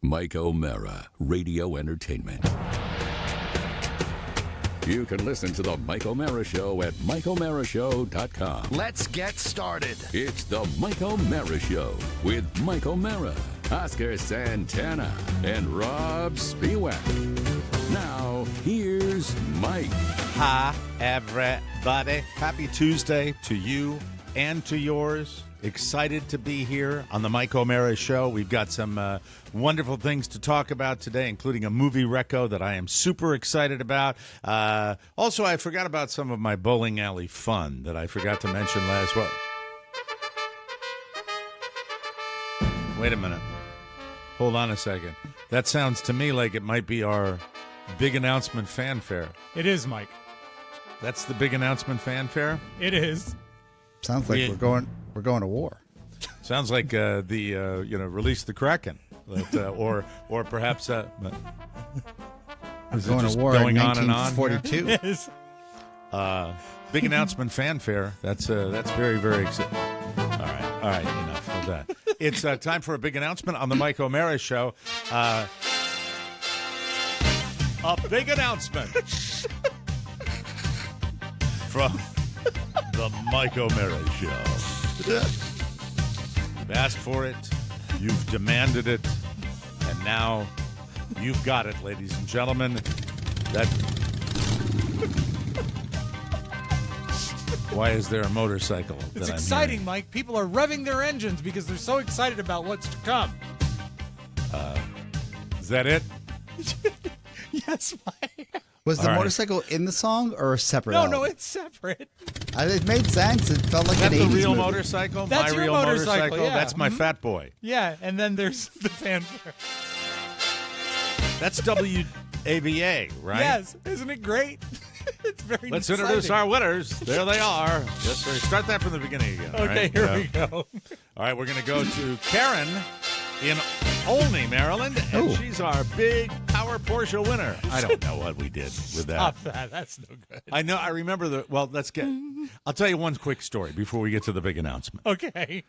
Mike O'Mara, Radio Entertainment. You can listen to The Mike O'Mara Show at MikeO'MaraShow.com. Let's get started. It's The Mike O'Mara Show with Mike O'Mara, Oscar Santana, and Rob Spiewak. Now, here's Mike. Hi, everybody. Happy Tuesday to you and to yours. Excited to be here on the Mike O'Mara Show. We've got some wonderful things to talk about today, including a movie reco that I am super excited about. Also, I forgot about some of my bowling alley fun that I forgot to mention last week. Wait a minute. Hold on a second. That sounds to me like it might be our big announcement fanfare. It is, Mike. That's the big announcement fanfare? It is. Sounds like we're going to war. Sounds like release the Kraken, or perhaps We're is it going just to war going in on and on? 1942. It is. Big announcement fanfare. That's very, very exciting. All right, enough of that. It's time for a big announcement on the Mike O'Mara Show. A big announcement from the Mike O'Mara Show. You've asked for it, you've demanded it, and now you've got it, ladies and gentlemen. Why is there a motorcycle? It's that I'm exciting, hearing? Mike. People are revving their engines because they're so excited about what's to come. Is that it? Yes, Mike. Was the All right. motorcycle in the song or a separate No, album? it's separate. It made sense. It felt like Is that an the 80s real movie. motorcycle? That's My your real motorcycle, yeah. That's my fat boy. Yeah, and then there's the fanfare. That's WAVA, right? Yes, isn't it great? It's very Let's exciting. introduce our winners. There they are. Yes, sir. Start that from the beginning again. all Okay, right? here Yeah. we go. All right, we're going to go to Karen in Olney, Maryland, and Oh. she's our big Power Porsche winner. I don't know what we did with that. Stop that. That's no good. I know. I remember I'll tell you one quick story before we get to the big announcement. Okay.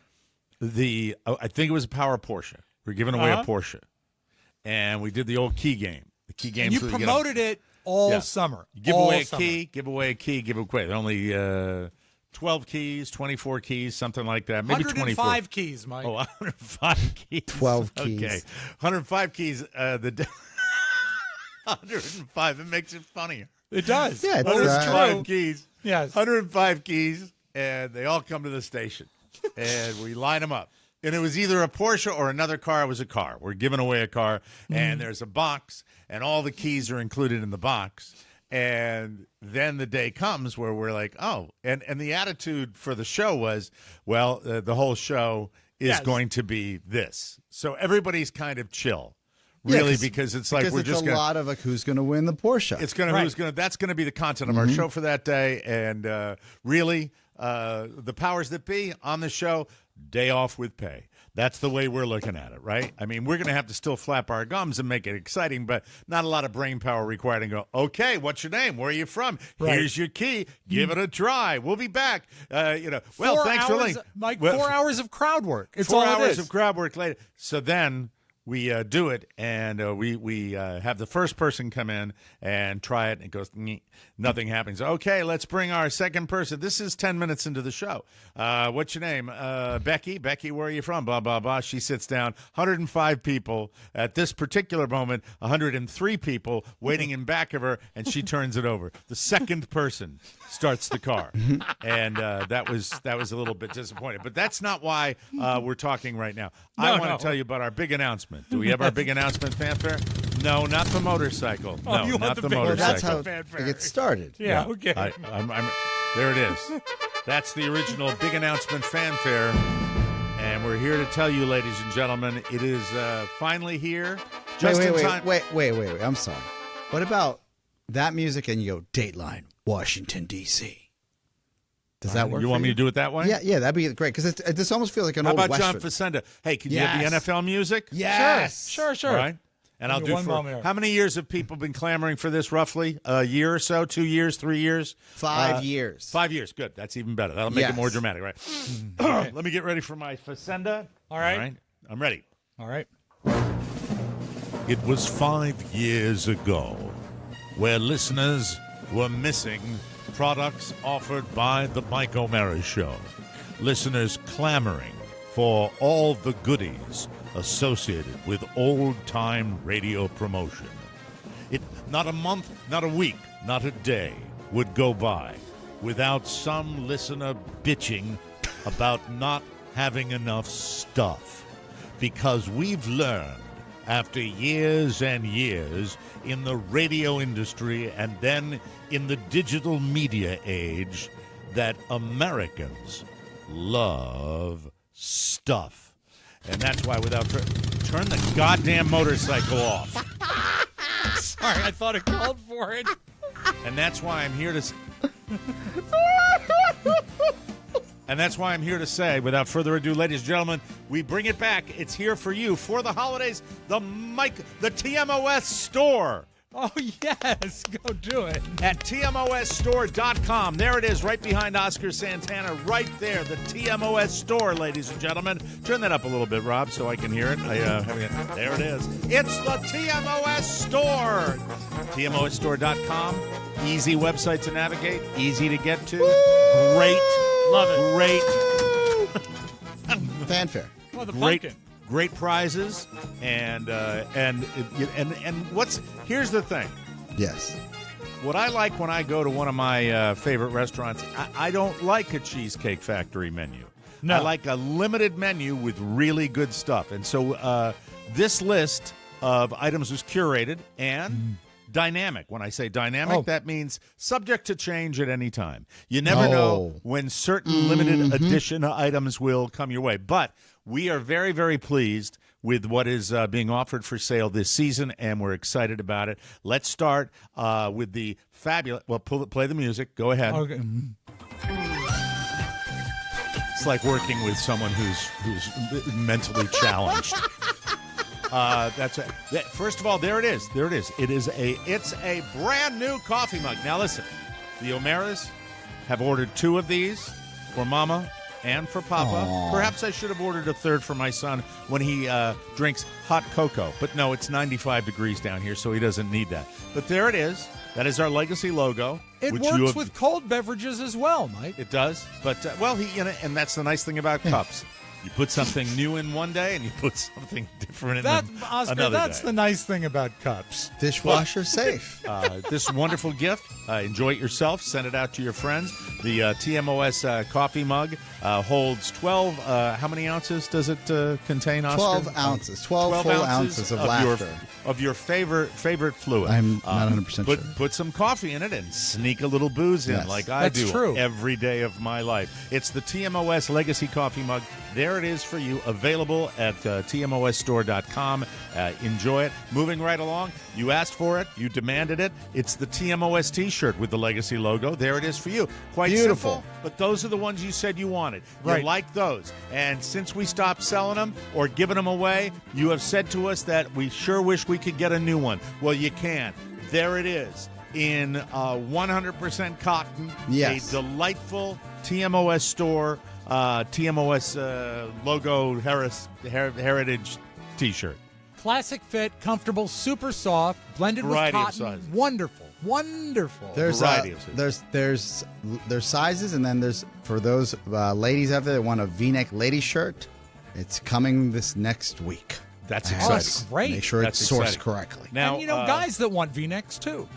I think it was a Power Porsche. We're giving away a Uh-huh. Porsche, and we did the old key game. The key game. And you so get a- promoted it all Yeah. summer. Give all away a summer. key, give away a key, give away. There are only 12 keys, 24 keys, something like that. Maybe 24. 105 keys, Mike. Oh, 105 keys. 12 keys. Okay. 105 keys. 105. It makes it funnier. It does. Yeah, it's, That is 105 true. keys. Yes. 105 keys, and they all come to the station. And we line them up. And it was either a Porsche or another car. It was a car. We're giving away a car, and there's a box, and all the keys are included in the box. And then the day comes where we're like, oh, and the attitude for the show was, well, the whole show is Yes. going to be this. So everybody's kind of chill, Yeah, really, because it's like because we're it's just a going to. lot of who's going to win the Porsche. It's gonna Right. who's gonna that's gonna be the content of our show for that day, and really, the powers that be on the show, day off with pay. That's the way we're looking at it, right? I mean, we're gonna have to still flap our gums and make it exciting, but not a lot of brain power required. And go, okay, what's your name? Where are you from? Right. Here's your key. Give it a try. We'll be back. Well, 4 thanks for hours, listening. Mike, Well, 4 hours of crowd work. It's 4 all it hours is. of crowd work later. So then we do it, and we have the first person come in and try it, and it goes, "Nyeh." Nothing happens. Okay, let's bring our second person. This is 10 minutes into the show. What's your name? Becky. Becky, where are you from? Blah, blah, blah. She sits down. 105 people. At this particular moment, 103 people waiting in back of her, and she turns it over. The second person starts the car. And that was a little bit disappointing. But that's not why we're talking right now. I want no. to tell you about our big announcement. Do we have our big announcement fanfare? No, not the motorcycle. Oh, No, you want not the the big Well, motorcycle. that's how Fanfare. it gets started. Yeah, okay. There it is. That's the original big announcement fanfare. And we're here to tell you, ladies and gentlemen, it is finally here. Just in time. Wait. I'm sorry. What about that music and you go, Dateline, Washington, D.C.? Does that work? You for want me to do it that way? Yeah, that'd be great because this almost feels like an How old about Western. John Facenda? Hey, can you have the Yes. NFL music? Yes. Sure. All right. And I'll Give me do one for moment. how many years have people been clamoring for this? Roughly a year or so, 2 years, 3 years, 5 years. 5 years. Good. That's even better. That'll make it Yes. more dramatic, right? Let me get ready for my Facenda. All right. I'm ready. All right. It was 5 years ago where listeners were missing products offered by the Mike O'Mara Show. Listeners clamoring for all the goodies associated with old-time radio promotion. Not a month, not a week, not a day would go by without some listener bitching about not having enough stuff. Because we've learned, after years and years in the radio industry and then in the digital media age, that Americans love stuff. And that's why turn the goddamn motorcycle off. Sorry, I thought it called for it. And that's why I'm here to And that's why I'm here to say, without further ado, ladies and gentlemen, we bring it back. It's here for you for the holidays. The TMOS store. Oh, yes. Go do it. At TMOSstore.com. There it is, right behind Oscar Santana, right there. The TMOS store, ladies and gentlemen. Turn that up a little bit, Rob, so I can hear it. There it is. It's the TMOS store. TMOSstore.com. Easy website to navigate, easy to get to. Great. Love it. Great. Fanfare. Oh, the Great. pumpkin. Great prizes, and here's the thing. Yes. What I like when I go to one of my favorite restaurants, I don't like a Cheesecake Factory menu. No. I like a limited menu with really good stuff. And so this list of items was curated and dynamic. When I say dynamic, that means subject to change at any time. You never know when certain limited edition items will come your way. But we are very, very pleased with what is being offered for sale this season, and we're excited about it. Let's start with the fabulous. Well, play the music. Go ahead. Okay. It's like working with someone who's mentally challenged. That's it. First of all, there it is. There it is. It's a brand new coffee mug. Now listen, the O'Maras have ordered 2 of these for Mama and for Papa. Aww. Perhaps I should have ordered a 3rd for my son when he drinks hot cocoa. But no, it's 95 degrees down here, so he doesn't need that. But there it is. That is our legacy logo. It which works with cold beverages as well, Mike. It does. But, and that's the nice thing about cups. You put something new in one day, and you put something different in Oscar, another that's day. the nice thing about cups. Dishwasher safe. This wonderful gift. Enjoy it yourself. Send it out to your friends. The TMOS coffee mug holds 12. How many ounces does it contain, Oscar? 12 ounces. 12 full ounces of laughter. Of your favorite fluid. I'm not 100% sure. Put some coffee in it and sneak a little booze in, Yes. like I That's do true. every day of my life. It's the TMOS Legacy Coffee Mug. There it is for you, available at TMOSstore.com. Enjoy it. Moving right along, you asked for it, you demanded it. It's the TMOS T-shirt with the Legacy logo. There it is for you. Quite Beautiful. simple, but those are the ones you said you wanted. Right. You like those. And since we stopped selling them or giving them away, you have said to us that we sure wish we could get a new one. Well, you can. There it is in 100% cotton. Yes. A delightful TMOS store, TMOS logo heritage T-shirt. Classic fit, comfortable, super soft, blended Variety of with cotton. sizes. Wonderful. Wonderful. There's variety of sizes. there's sizes, and then there's for those ladies out there that want a V-neck lady shirt. It's coming this next week. That's And exciting. that's great. Make sure That's it's sourced exciting. correctly. Now, and guys that want V-necks too.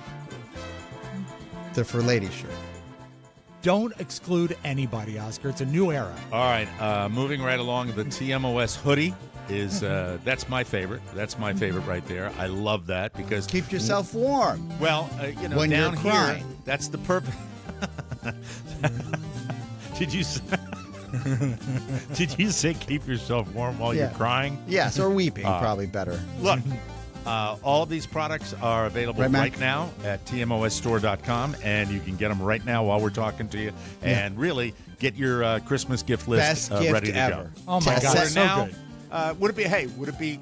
They're for lady shirt. Don't exclude anybody, Oscar. It's a new era. all right, moving right along, the TMOS hoodie is that's my favorite. That's my favorite right there. I love that because Keep yourself warm. well, When down you're here, crying. that's the purpose. Did you say keep yourself warm while you're Yeah. crying? Yes, or weeping, probably better. Look, all of these products are available Right, right Mac? now at TMOSstore.com, and you can get them right now while we're talking to you. And really get your Christmas gift list Best gift ready to ever. go. Oh, my Test God. set So now, good. would it be?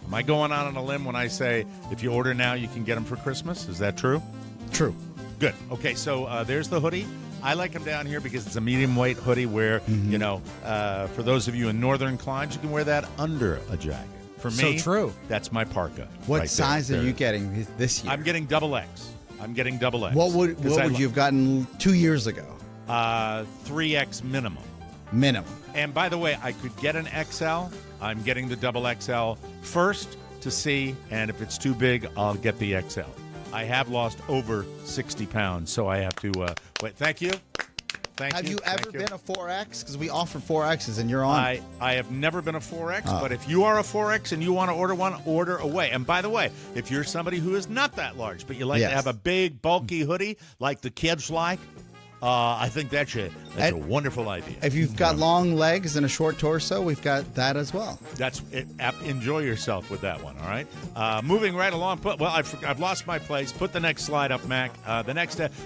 Am I going out on a limb when I say if you order now, you can get them for Christmas? Is that true? True. Good. Okay, so there's the hoodie. I like them down here because it's a medium weight hoodie where, for those of you in northern climes, you can wear that under a jacket. For So me, true. that's my parka. What right size there. are you getting this year? I'm getting double X. What would you have gotten 2 years ago? 3X minimum. Minimum. And by the way, I could get an XL. I'm getting the double XL first to see, and if it's too big, I'll get the XL. I have lost over 60 pounds, so I have to wait. Thank you. Have you ever been a 4X? Because we offer 4Xs and you're on. I have never been a 4X, but if you are a 4X and you want to order one, order away. And by the way, if you're somebody who is not that large, but you like to have a big, bulky hoodie like the kids like, I think that's a wonderful idea. If you've got long legs and a short torso, we've got that as well. That's it. Enjoy yourself with that one, all right? Moving right along. I've lost my place. Put the next slide up, Mac.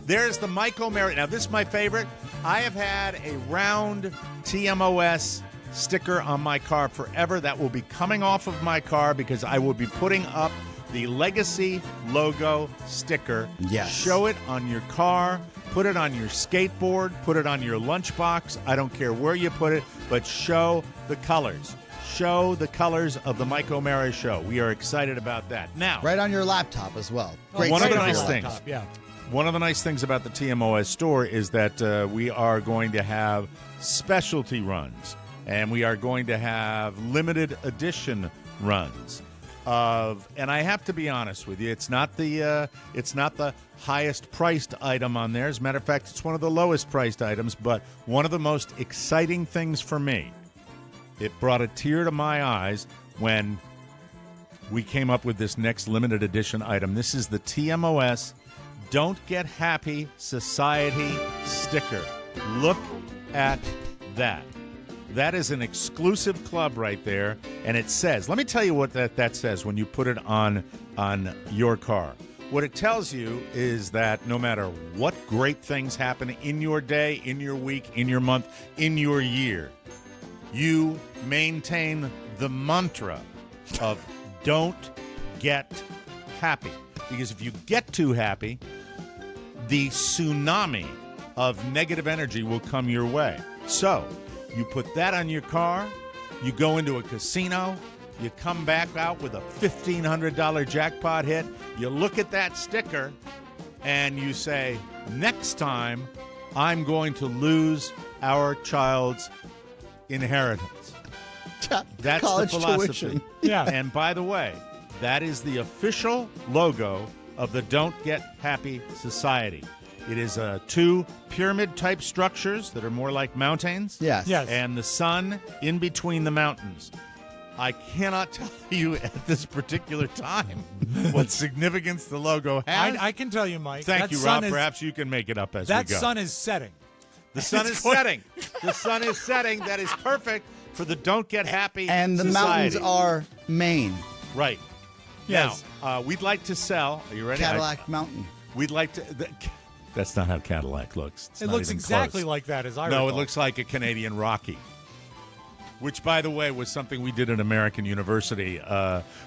There's the Mike O'Mara. Now, this is my favorite. I have had a round TMOS sticker on my car forever. That will be coming off of my car because I will be putting up the Legacy logo sticker. Yes. Show it on your car. Put it on your skateboard. Put it on your lunchbox. I don't care where you put it, but show the colors. Show the colors of the Mike O'Mara Show. We are excited about that. Now, Right on your laptop as well. one of the sticker for nice your things. laptop. Yeah. One of the nice things about the TMOS store is that we are going to have specialty runs, and we are going to have limited edition runs. And I have to be honest with you, it's not the highest priced item on there. As a matter of fact, it's one of the lowest priced items. But one of the most exciting things for me, it brought a tear to my eyes when we came up with this next limited edition item. This is the TMOS Don't Get Happy Society sticker. Look at that. That is an exclusive club right there, and it says, let me tell you what that says when you put it on your car. What it tells you is that no matter what great things happen in your day, in your week, in your month, in your year, you maintain the mantra of don't get happy. Because if you get too happy, the tsunami of negative energy will come your way. So, you put that on your car, you go into a casino, you come back out with a $1,500 jackpot hit, you look at that sticker, and you say, next time, I'm going to lose our child's inheritance. That's College the philosophy. tuition. Yeah. And by the way, that is the official logo of the Don't Get Happy Society. It is two pyramid-type structures that are more like mountains. Yes. Yes. And the sun in between the mountains. I cannot tell you at this particular time what significance the logo has. I can tell you, Mike. Thank that you, sun Rob. is- Perhaps you can make it up as we That go. sun is setting. The sun is setting. The sun is setting. That is perfect for the Don't Get Happy And the Society. mountains are Maine. Right. Yes. Now, we'd like to sell. Are you ready? Cadillac Mountain. We'd like to. That's not how Cadillac looks. It's It not looks even exactly close. like that, as I No, recall. it looks like a Canadian Rocky. Which, by the way, was something we did at American University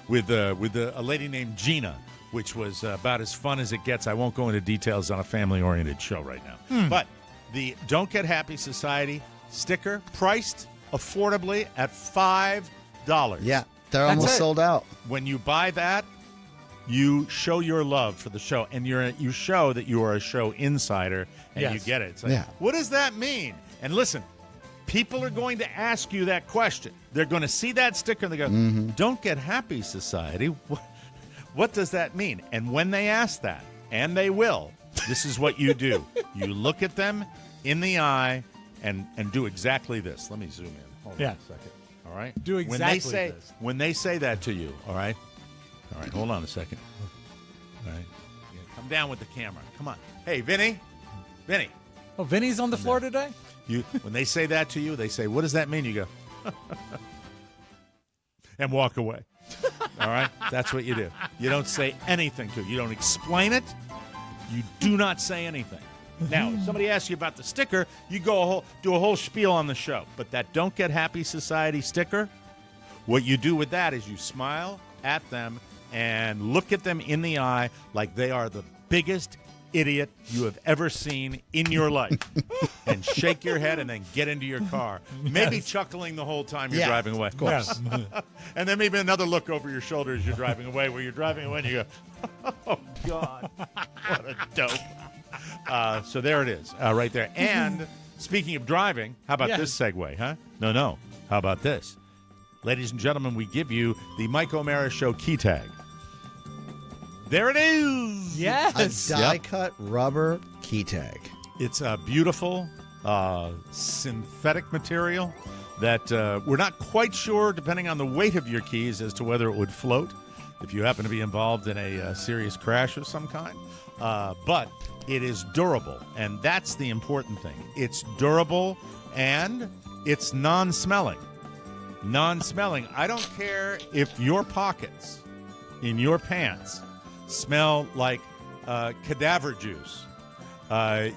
with a lady named Gina, which was about as fun as it gets. I won't go into details on a family-oriented show right now. But the Don't Get Happy Society sticker, priced affordably at $5. Yeah, they're That's almost it. sold out. When you buy that, you show your love for the show, and you show that you are a show insider, and Yes. you get it. It's like, Yeah. what does that mean? And listen, people are going to ask you that question. They're going to see that sticker, and they go, Don't Get Happy Society. What does that mean? And when they ask that, and they will, this is what you do. You look at them in the eye and do exactly this. Let me zoom in. Hold Yeah. on a second. All right? Do exactly this. When they say that to you, all right? All right, hold on a second. All right. Yeah, come down with the camera. Come on. Hey, Vinny. Vinny. Oh, Vinny's on the floor today? When they say that to you, they say, what does that mean? You go, and walk away. All right? That's what you do. You don't say anything to it. You don't explain it. You do not say anything. Now, if somebody asks you about the sticker, you do a whole spiel on the show. But that Don't Get Happy Society sticker, what you do with that is you smile at them and look at them in the eye like they are the biggest idiot you have ever seen in your life, and shake your head and then get into your car. Maybe chuckling the whole time you're driving away. Of course. And then maybe another look over your shoulder as you're driving away, where you're driving away and you go, oh, God, what a dope. So there it is, right there. And speaking of driving, how about this segue, huh? No. How about this? Ladies and gentlemen, we give you the Mike O'Mara Show key tag. There it is. Yes. A die-cut rubber key tag. It's a beautiful synthetic material that we're not quite sure, depending on the weight of your keys, as to whether it would float if you happen to be involved in a serious crash of some kind. But it is durable, and that's the important thing. It's durable, and it's non-smelling. Non-smelling. I don't care if your pockets in your pants smell like cadaver juice.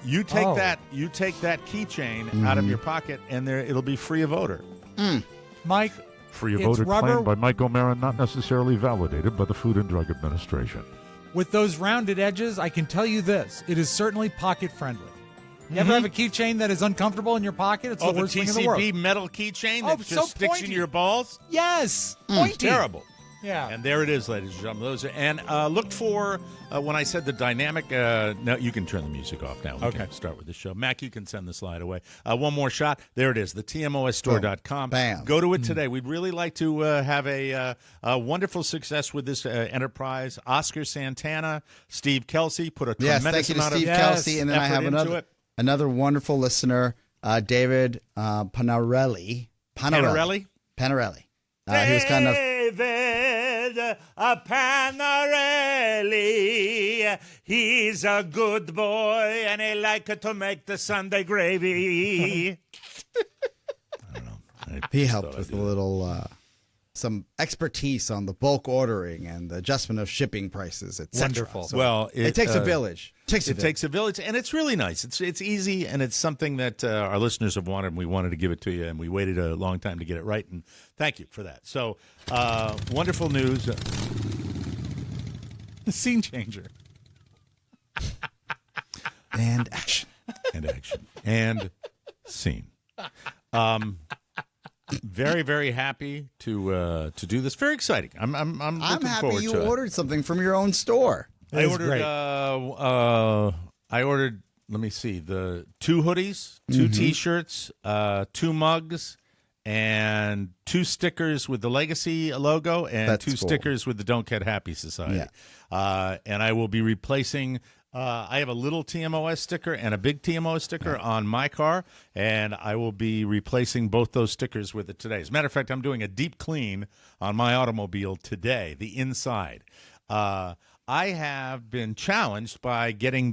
You take that keychain out of your pocket, and it'll be free of odor. Mike, Free of It's odor rubber- claimed by Mike O'Mara, not necessarily validated by the Food and Drug Administration. with those rounded edges, I can tell you this: it is certainly pocket friendly. You ever have a keychain that is uncomfortable in your pocket? It's the worst thing in the world. TCB metal keychain Oh, that just so sticks pointy. into your balls? Yes, pointy. Terrible. Yeah. And there it is, ladies and gentlemen. Those are, and look for when I said the dynamic. No, you can turn the music off now. We can start with the show. Mac, you can send the slide away. One more shot. There it is. The TMOSstore.com. Bam. Go to it today. We'd really like to have a wonderful success with this enterprise. Oscar Santana, Steve Kelsey put a Yes, tremendous thank you to amount Steve of Kelsey. And then I effort have into another wonderful listener, David Panarelli. Panarelli? Panarelli. He was kind of... David Panarelli, he's a good boy, and he like to make the Sunday gravy. I don't know. He helped with a little, some expertise on the bulk ordering and the adjustment of shipping prices, etc. Wonderful. So Well, it takes a village. It takes a village, and it's really nice. It's easy, and it's something that our listeners have wanted, and we wanted to give it to you, and we waited a long time to get it right, and thank you for that. So, wonderful news. The scene changer. And action. And action. And scene. Very, very happy to do this. Very exciting. I'm I'm looking happy forward you to it. ordered something from your own store. I is ordered. great. I ordered. Let me see. The 2 hoodies, 2 T-shirts, 2 mugs, and 2 stickers with the Legacy logo, and That's 2 cool. stickers with the Don't Get Happy Society. And I will be replacing. I have a little TMOS sticker and a big TMOS sticker on my car, and I will be replacing both those stickers with it today. As a matter of fact, I'm doing a deep clean on my automobile today, the inside. I have been challenged by getting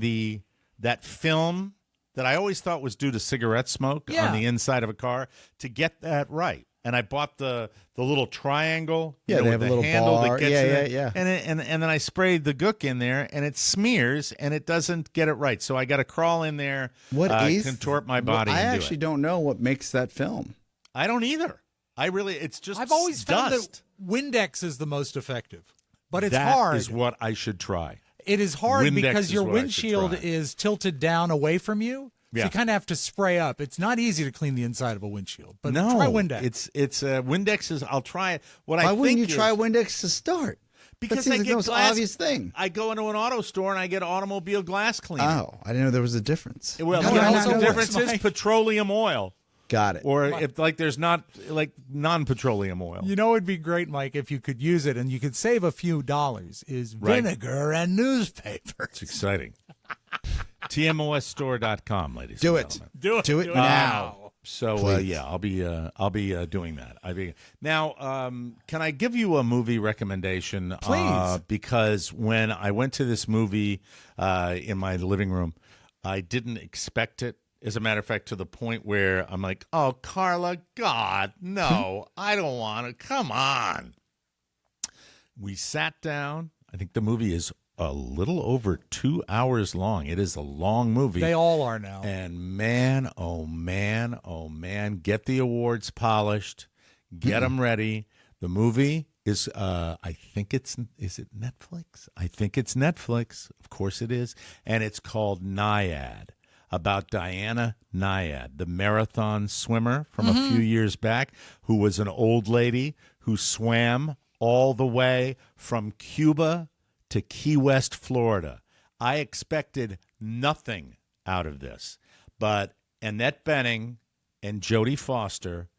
that film that I always thought was due to cigarette smoke on the inside of a car to get that right. And I bought the little triangle, Yeah, they with have a the little handle bar. that gets Yeah, you yeah, there. yeah. And then I sprayed the gook in there, and it smears, and it doesn't get it right. So I got to crawl in there, contort my body. I and do actually it. don't know what makes that film. I don't either. It's just I've always found dust. that Windex is the most effective, but it's That hard. is what I should try. It is hard Windex because is your what I should windshield try. is tilted down away from you. So Yeah. you kind of have to spray up. It's not easy to clean the inside of a windshield, but No, try Windex. It's Windex is. I'll try it. What Why I wouldn't think you try is- Windex to start? Because that seems I like get the most glass, obvious thing. I go into an auto store and I get automobile glass cleaner. Oh, I didn't know there was a difference. Well, How the did I only not know that? difference is petroleum oil, Got it. or if there's not non-petroleum oil. You know, it'd be great, Mike, if you could use it and you could save a few dollars. Is Right. vinegar and newspaper. It's exciting. TMOSstore.com, ladies. Do and it. gentlemen. Do it now. So Please. yeah, I'll be doing that. Now, can I give you a movie recommendation? Please. Because when I went to this movie in my living room, I didn't expect it. As a matter of fact, to the point where I'm like, "Oh, Carla, God, no, I don't want to. Come on." We sat down. I think the movie is a little over 2 hours long. It is a long movie. They all are now. And man, oh man, get the awards polished, get them ready. The movie is I think is it Netflix? I think it's Netflix. Of course it is. And it's called Naiad, about Diana Naiad, the marathon swimmer from a few years back, who was an old lady who swam all the way from Cuba to Key West, Florida. I expected nothing out of this, but Annette Bening and Jodie Foster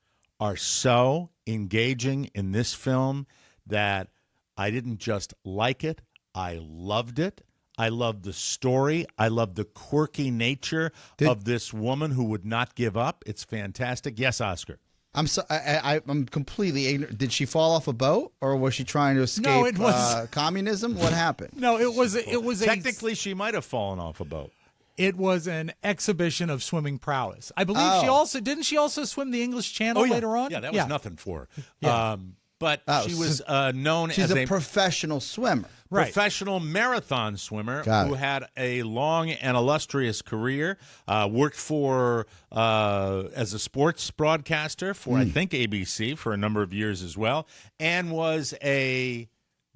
are so engaging in this film that I didn't just like it, I loved it. I loved the story. I loved the quirky nature of this woman who would not give up. It's fantastic. Yes, Oscar. I'm completely ignorant. Did she fall off a boat, or was she trying to escape No, it was communism? What happened? No, it was Technically, she might have fallen off a boat. It was an exhibition of swimming prowess. I believe she also swim the English Channel later on? Yeah, that was nothing for her. Yeah. But she was known She's as a professional swimmer. Right. professional marathon swimmer who had a long and illustrious career, worked for as a sports broadcaster for, I think, ABC for a number of years as well, and was a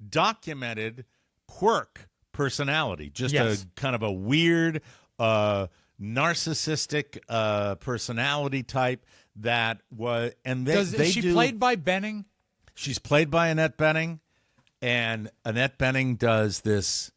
documented quirk personality, just a kind of a weird, narcissistic personality type that was. And she played by Bening? She's played by Annette Bening, and Annette Bening does this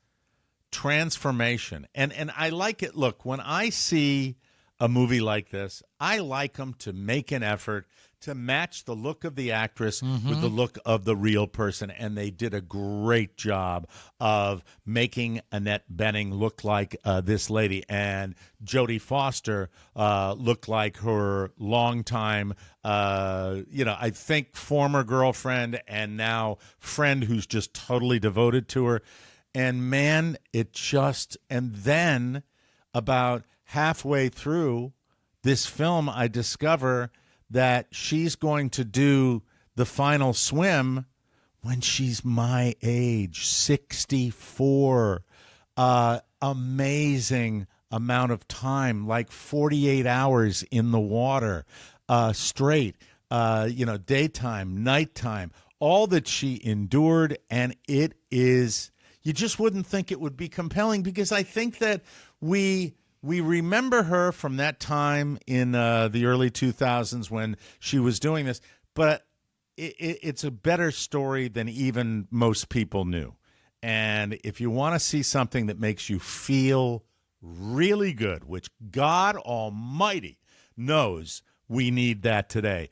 transformation. And I like it. Look, when I see a movie like this, I like them to make an effort to match the look of the actress with the look of the real person. And they did a great job of making Annette Bening look like this lady. And Jodie Foster looked like her longtime, I think former girlfriend and now friend who's just totally devoted to her. And man, and then about halfway through this film, I discover that she's going to do the final swim when she's my age, 64. Amazing amount of time, like 48 hours in the water, straight, daytime, nighttime, all that she endured. And it is, you just wouldn't think it would be compelling, because I think that we remember her from that time in the early 2000s when she was doing this, but it's a better story than even most people knew. And if you want to see something that makes you feel really good, which God Almighty knows we need that today,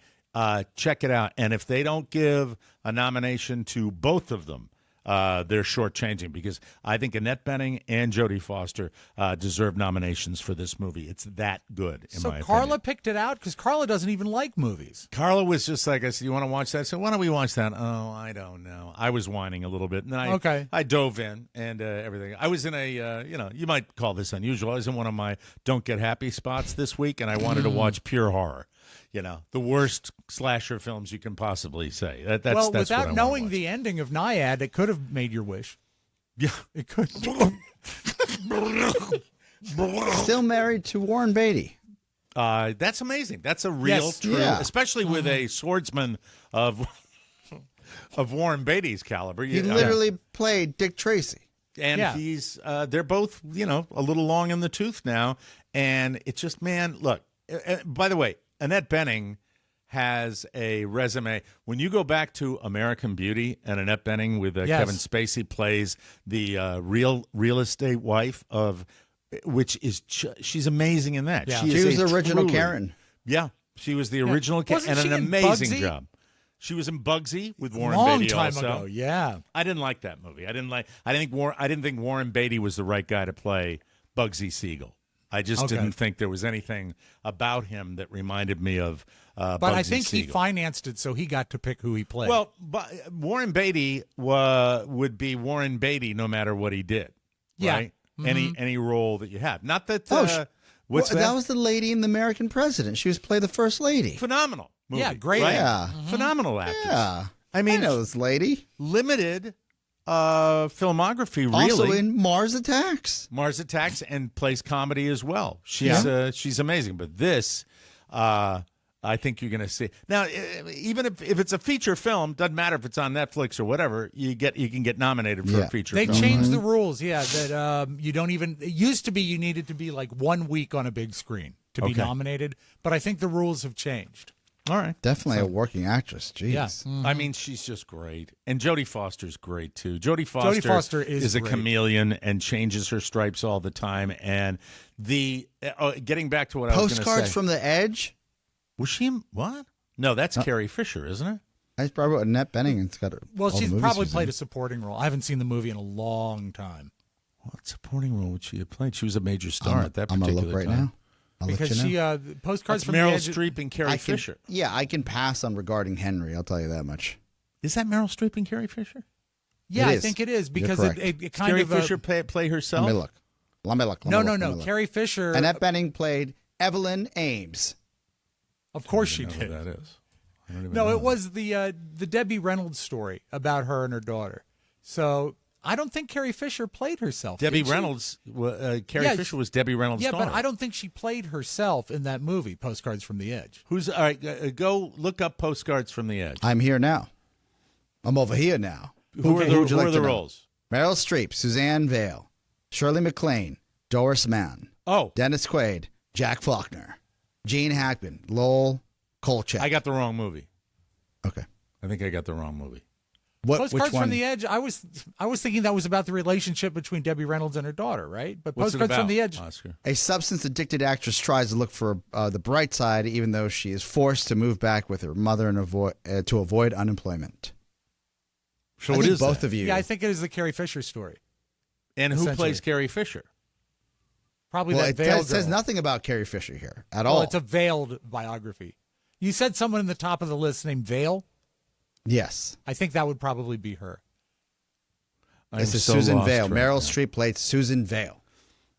check it out. And if they don't give a nomination to both of them, they're shortchanging, because I think Annette Bening and Jodie Foster deserve nominations for this movie. It's that good, in my opinion. So Carla picked it out? Because Carla doesn't even like movies. Carla was just like, I said, you want to watch that? I said, why don't we watch that? Oh, I don't know. I was whining a little bit. And then I dove in and everything. I was in a, you might call this unusual. I was in one of my don't get happy spots this week, and I wanted to watch pure horror. The worst slasher films you can possibly say. That's without knowing the ending of Naiad, it could have made your wish. Yeah, it could. Still married to Warren Beatty. That's amazing. That's a real, true, especially with a swordsman of Warren Beatty's caliber. He literally played Dick Tracy. And he's, they're both, a little long in the tooth now. And it's just, man, look, by the way, Annette Bening has a resume. When you go back to American Beauty, and Annette Bening with Kevin Spacey plays the real estate wife of, which is she's amazing in that. Yeah. She was the original Karen. Yeah, she was the original Karen, and an amazing job. She was in Bugsy with Warren Beatty long time also. ago. Yeah, I didn't like that movie. I didn't think Warren Beatty was the right guy to play Bugsy Siegel. I just didn't think there was anything about him that reminded me of Bugsy But I think Siegel. he financed it, so he got to pick who he played. Well, Warren Beatty would be Warren Beatty no matter what he did. Right? Any role that you have. Not that that was the lady in The American President. She was play the first lady. Phenomenal movie. Yeah, great. Right? Yeah. Phenomenal actress. Yeah. I mean, I know this lady. Limited filmography, really. Also in Mars Attacks. Mars Attacks, and plays comedy as well. She's amazing. But this, I think you're going to see. Now, even if it's a feature film, doesn't matter if it's on Netflix or whatever, you can get nominated for a feature They film. changed the rules, that you don't even – it used to be you needed to be like 1 week on a big screen to be nominated, but I think the rules have changed. All right. Definitely a working actress. Jeez. Yeah. I mean, she's just great. And Jodie Foster's great, too. Jodie Foster is a great. chameleon and changes her stripes all the time. And getting back to what I was going to say. Postcards from the Edge? Was she what? No, that's Carrie Fisher, isn't it? I probably what Annette Bening's got. Well, all the she's movies probably she's played in. a supporting role. I haven't seen the movie in a long time. What supporting role would she have played? She was a major star at that I'm particular gonna look right time. now. I'll Because let you know. she Postcards That's from Meryl the Edge. Streep and Carrie Fisher. I can pass on regarding Henry. I'll tell you that much. Is that Meryl Streep and Carrie Fisher? Yeah, It I is. think it is You're because correct. it kind Carrie of Fisher play herself? Let me look. Let me look. No. Carrie Fisher. Annette Bening played Evelyn Ames. Of course she I don't did. know who that is. I don't even No, know it was the Debbie Reynolds story about her and her daughter. So I don't think Carrie Fisher played herself. Debbie did she? Reynolds. Carrie Yeah, Fisher was Debbie Reynolds' Yeah, daughter. but I don't think she played herself in that movie, Postcards from the Edge. Who's all right? Go look up Postcards from the Edge. I'm here now. I'm over here now. Who are the, would you who like are to the know? roles? Meryl Streep, Suzanne Vale, Shirley MacLaine, Doris Mann, Oh, Dennis Quaid, Jack Faulkner, Gene Hackman, Lowell Kolchak. I got the wrong movie. Okay. I think I got the wrong movie. Which Postcards one? from the Edge. I was thinking that was about the relationship between Debbie Reynolds and her daughter, right? But What's it Postcards about, from the Edge. Oscar? A substance-addicted actress tries to look for the bright side, even though she is forced to move back with her mother and to avoid unemployment. So I what think is both that? of you. Yeah, I think it is the Carrie Fisher story. And who essentially. plays Carrie Fisher? Probably Well, that it veiled says girl. nothing about Carrie Fisher here at Well, all. it's a veiled biography. You said someone in the top of the list named Vale. Yes. I think that would probably be her. This is so Susan lost Vale. right Meryl now. Streep played Susan Vale.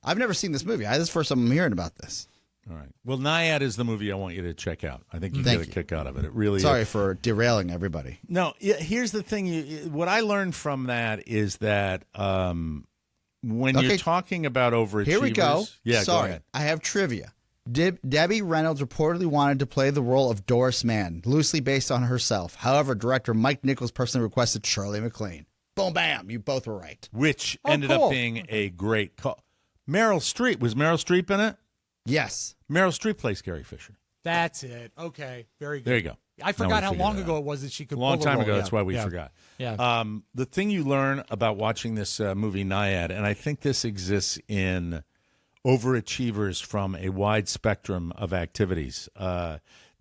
I've never seen this movie. This is the first time I'm hearing about this. All right. Well, Naiad is the movie I want you to check out. I think you Thank get a you. kick out of it. It really Sorry is. for derailing everybody. No, here's the thing. What I learned from that is that when Okay. you're talking about overachievers. Here we go. Yeah, go Sorry. ahead. I have trivia. Debbie Reynolds reportedly wanted to play the role of Doris Mann, loosely based on herself. However, director Mike Nichols personally requested Shirley MacLaine. Boom, bam. You both were right. Which Oh, ended cool. up being a great call. Meryl Streep. Was Meryl Streep in it? Yes. Meryl Streep plays Carrie Fisher. That's it. Okay, very good. There you go. I Now forgot we how figured long it ago out. it was that she could A long pull time role. ago. Yeah. That's why we Yeah. forgot. Yeah. The thing you learn about watching this movie Naiad, and I think this exists in overachievers from a wide spectrum of activities.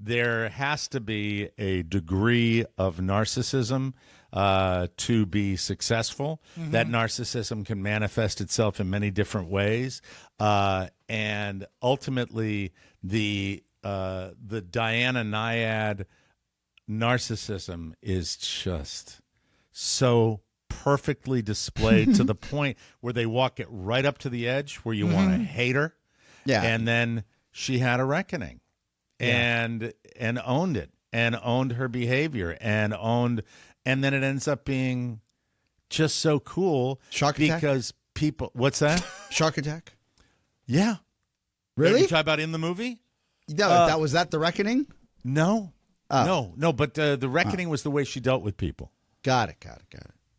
There has to be a degree of narcissism to be successful. That narcissism can manifest itself in many different ways, and ultimately, the Diana Naiad narcissism is just so perfectly displayed to the point where they walk it right up to the edge where you want to hate her. Yeah. And then she had a reckoning and owned it and owned her behavior and then it ends up being just so cool Shark Attack? because people, what's that? Shark Attack? Yeah. Really? You talk about in the movie? That was that The Reckoning? No. Oh. No, but the reckoning was the way she dealt with people. Got it.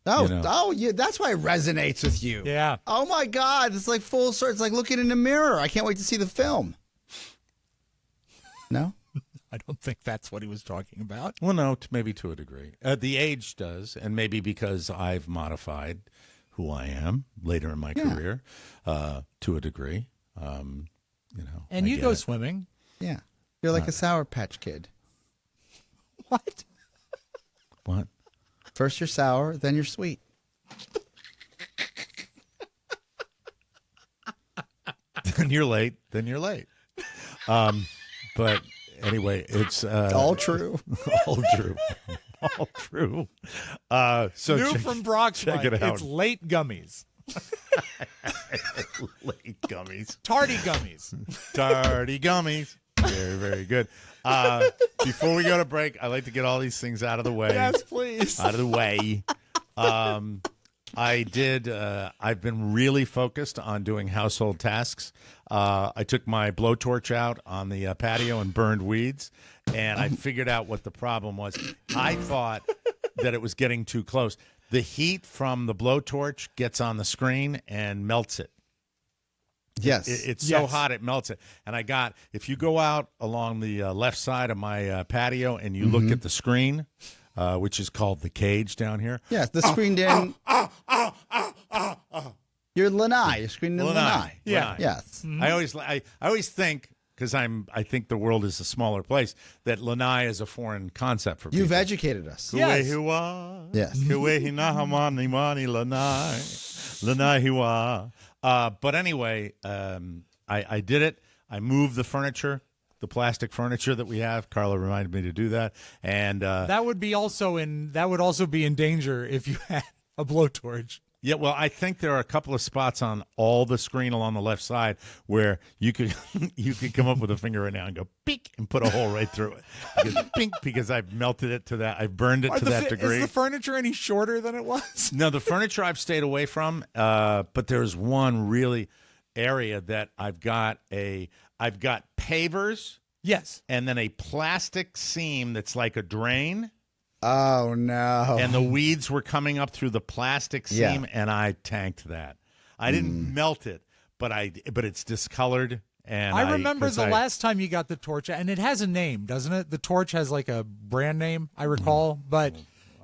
Oh, You know. yeah, that's why it resonates with you. Yeah. Oh my God, it's like full circle. It's like looking in a mirror. I can't wait to see the film. No? I don't think that's what he was talking about. Well, no, maybe to a degree. The age does, and maybe because I've modified who I am later in my career to a degree. And I you get go it. swimming. Yeah. You're like a Sour Patch Kid. What? What? First you're sour, then you're sweet. Then you're late. But anyway, it's All true. all true. All true. So New check, from Brock's, check Mike, it out. it's late gummies. Late gummies. Tardy gummies. Tardy gummies. Very, very good. Before we go to break, I like to get all these things out of the way. please. Out of the way. I did. I've been really focused on doing household tasks. I took my blowtorch out on the patio and burned weeds, and I figured out what the problem was. I thought that it was getting too close. The heat from the blowtorch gets on the screen and melts it. Yes. It's so hot it melts it. And if you go out along the left side of my patio and you look at the screen, which is called the cage down here. Yes, the screen down. You're lanai. You're screening in lanai. Yeah. Yes. I always think, because I think the world is a smaller place, that lanai is a foreign concept for You've people. educated us. Yes. Yes. But anyway, I did it. I moved the furniture, the plastic furniture that we have. Carla reminded me to do that, and That would also be in danger if you had a blowtorch. yeah. Well, I think there are a couple of spots on all the screen along the left side where you could come up with a finger right now and go pink and put a hole right through it. Because I've melted it to that. I've burned it to that degree. Is the furniture any shorter than it was? No, the furniture I've stayed away from, but there's one really area that I've got pavers Yes. and then a plastic seam that's like a drain, Oh no. and the weeds were coming up through the plastic seam, and I tanked that. I didn't melt it, but it's discolored. And I remember the last time you got the torch, and it has a name, doesn't it? The torch has like a brand name, I recall, but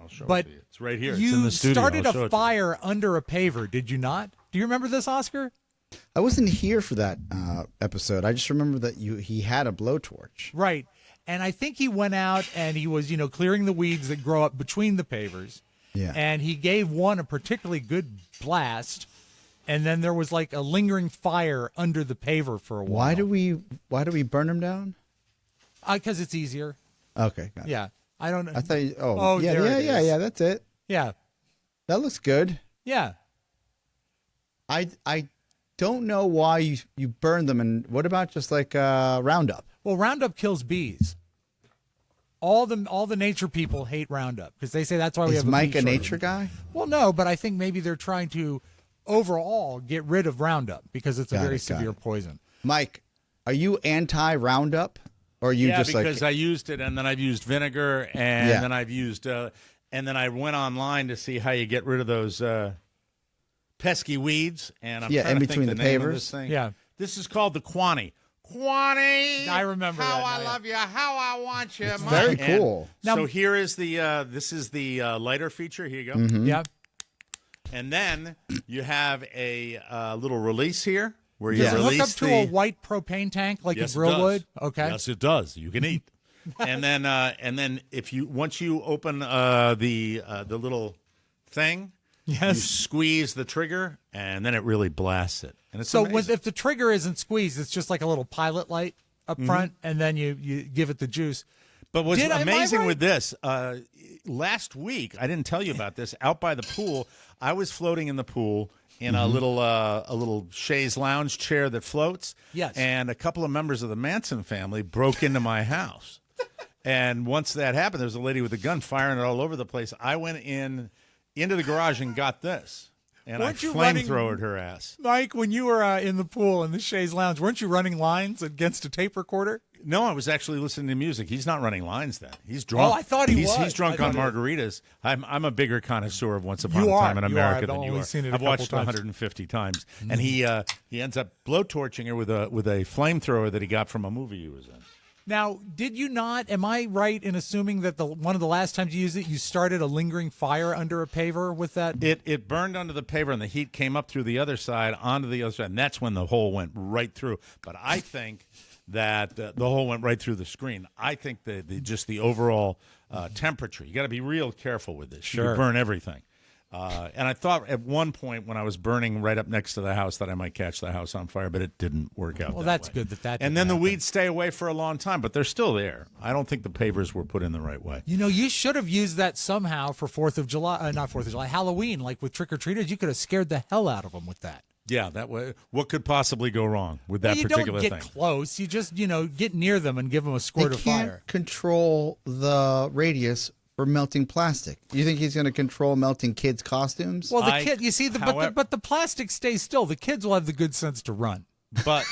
I'll show but it to you. It's right here. It's you in the studio. started I'll show a it to you. fire under a paver, did you not? Do you remember this, Oscar? I wasn't here for that episode. I just remember that he had a blowtorch. Right. And I think he went out and he was, clearing the weeds that grow up between the pavers. Yeah. And he gave one a particularly good blast. And then there was like a lingering fire under the paver for a while. Why do we burn him down? Because it's easier. Okay. Got it. Yeah. I don't know. I thought. there it is. Yeah. That's it. Yeah. That looks good. Yeah. I don't know why you burn them. And what about just like Roundup? Well, Roundup kills bees. All the nature people hate Roundup because they say that's why we Is have a Mike bee a shortage. nature guy? Well, no, but I think maybe they're trying to overall get rid of Roundup because it's a Got very it, got severe it. poison. Mike, are you anti-Roundup? Or are you just because like I used it, and then I've used vinegar, and Yeah. then I've used, and then I went online to see how you get rid of those pesky weeds, and I'm Yeah, trying in to between think the the name of pavers? this thing. Yeah. This is called the Quani. Quani, I remember how that I now, yeah. love you, how I want you. It's Mike. very And cool. Now- so here is this is the lighter feature. Here you go. Mm-hmm. Yeah. And then you have a little release here where you Does it release hook up to the a white propane tank like Yes, a grill it does. would? Okay. Yes, it does. You can eat. and then if you once you open the little thing, you Yes. squeeze the trigger, and then it really blasts it. And it's So amazing. if the trigger isn't squeezed, it's just like a little pilot light up Mm-hmm. front, and then you give it the juice. But what's Am I amazing right? with this, last week, I didn't tell you about this, out by the pool, I was floating in the pool in a little chaise lounge chair that floats. Yes. And a couple of members of the Manson family broke into my house. And once that happened, there was a lady with a gun firing it all over the place. I went into the garage and got this. And Weren't I you running- flamethrowered her ass. Mike, when you were in the pool in the chaise lounge, weren't you running lines against a tape recorder? No, I was actually listening to music. He's not running lines then. He's drunk. Oh, I thought he was. He's drunk I on thought he margaritas. I'm a bigger connoisseur of Once Upon You a are. Time in You America are. I've than you only are. seen it a I've couple watched it times. 150 times. And he ends up blowtorching her with a flamethrower that he got from a movie he was in. Now, did you not? Am I right in assuming that one of the last times you used it, you started a lingering fire under a paver with that? It burned under the paver, and the heat came up through the other side onto the other side, and that's when the hole went right through. But I think that the hole went right through the screen. I think just the overall temperature. You got to be real careful with this. You Sure. could burn everything. And I thought at one point when I was burning right up next to the house that I might catch the house on fire, but it didn't work out. Well, that that's way. good that And didn't then the happen. weeds stay away for a long time, but they're still there. I don't think the pavers were put in the right way. You should have used that somehow for 4th of July, not 4th of July, Halloween, like with trick-or-treaters. You could have scared the hell out of them with that. Yeah, that way. What could possibly go wrong with that you particular don't get thing? close. You just, get near them and give them a they squirt of can't fire. control the radius for melting plastic. You think he's going to control melting kids' costumes? Well, you see, but the plastic stays still. The kids will have the good sense to run. But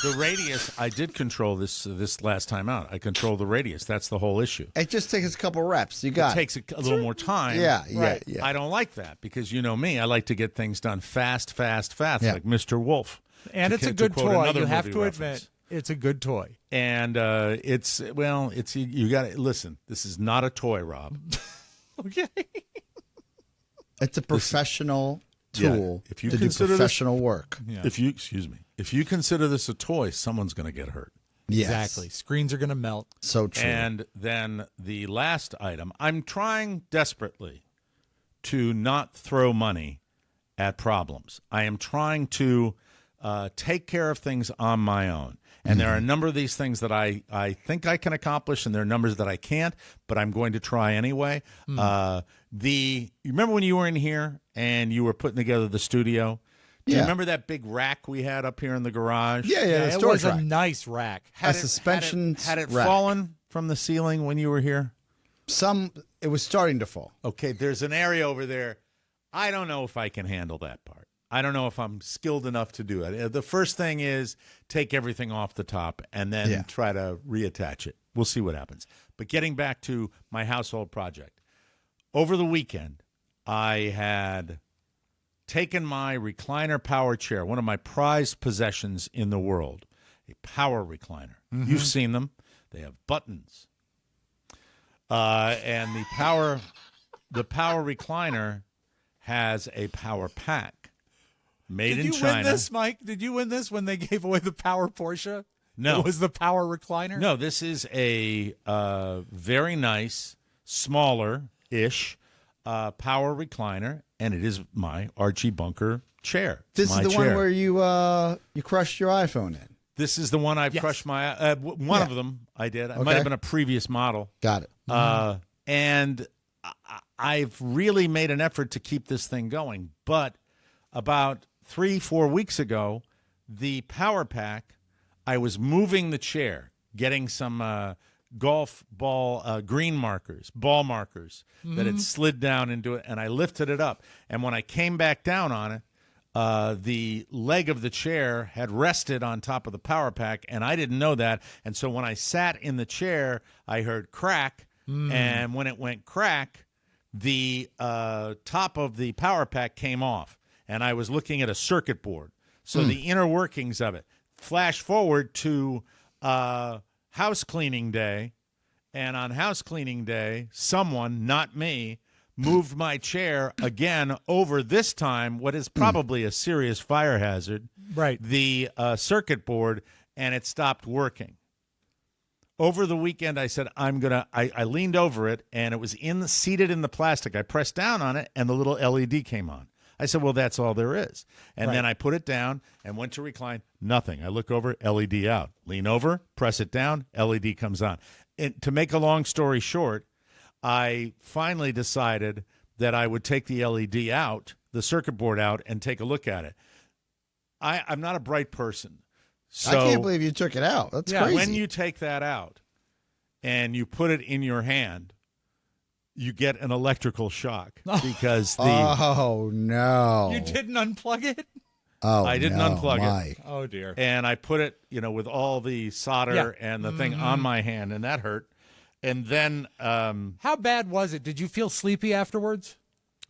the radius, I did control this last time out. I controlled the radius. That's the whole issue. It just takes a couple reps. You got it. Takes a little more time. Yeah. I don't like that because you know me. I like to get things done fast, Yeah. like Mr. Wolf. And it's a good toy. You have to admit, it's a good toy. And it's you got to listen. This is not a toy, Rob. Okay. It's a professional tool if you to do consider professional work. Yeah. If you consider this a toy, someone's going to get hurt. Yes. Exactly. Screens are going to melt. So true. And then the last item, I'm trying desperately to not throw money at problems. I am trying to take care of things on my own. And there are a number of these things that I think I can accomplish, and there are numbers that I can't, but I'm going to try anyway. You remember when you were in here and you were putting together the studio? Do you remember that big rack we had up here in the garage? Yeah, it was a nice rack. Had it rack. Fallen from the ceiling when you were here? It was starting to fall. Okay, there's an area over there. I don't know if I can handle that part. I don't know if I'm skilled enough to do it. The first thing is take everything off the top and then try to reattach it. We'll see what happens. But getting back to my household project. Over the weekend, I had taken my recliner power chair, one of my prized possessions in the world, a power recliner. Mm-hmm. You've seen them. They have buttons. And the power recliner has a power pack. Made in China. Did you win this, Mike? Did you win this when they gave away the Power Porsche? No. It was the Power Recliner? No, this is a very nice, smaller-ish Power Recliner, and it is my Archie Bunker chair. This is the one where you crushed your iPhone in. This is the one I've crushed my one of them I did. It might have been a previous model. Got it. And I've really made an effort to keep this thing going, but about 3-4 weeks ago, the power pack, I was moving the chair, getting some golf ball green markers, ball markers that had slid down into it, and I lifted it up. And when I came back down on it, the leg of the chair had rested on top of the power pack, and I didn't know that. And so when I sat in the chair, I heard crack, and when it went crack, the top of the power pack came off. And I was looking at a circuit board. So the inner workings of it. Flash forward to house cleaning day. And on house cleaning day, someone, not me, moved my chair again over this time what is probably a serious fire hazard. Right. The circuit board, and it stopped working. Over the weekend, I said, I leaned over it, and it was seated in the plastic. I pressed down on it, and the little LED came on. I said, well, that's all there is. And then I put it down and went to recline. Nothing. I look over, LED out. Lean over, press it down, LED comes on. And to make a long story short, I finally decided that I would take the LED out, the circuit board out, and take a look at it. I'm not a bright person. So I can't believe you took it out. That's crazy. When you take that out and you put it in your hand, you get an electrical shock because Oh, no. You didn't unplug it? Oh, I didn't unplug Mike. it. Oh, dear. And I put it, with all the solder and the thing on my hand, and that hurt. And then how bad was it? Did you feel sleepy afterwards?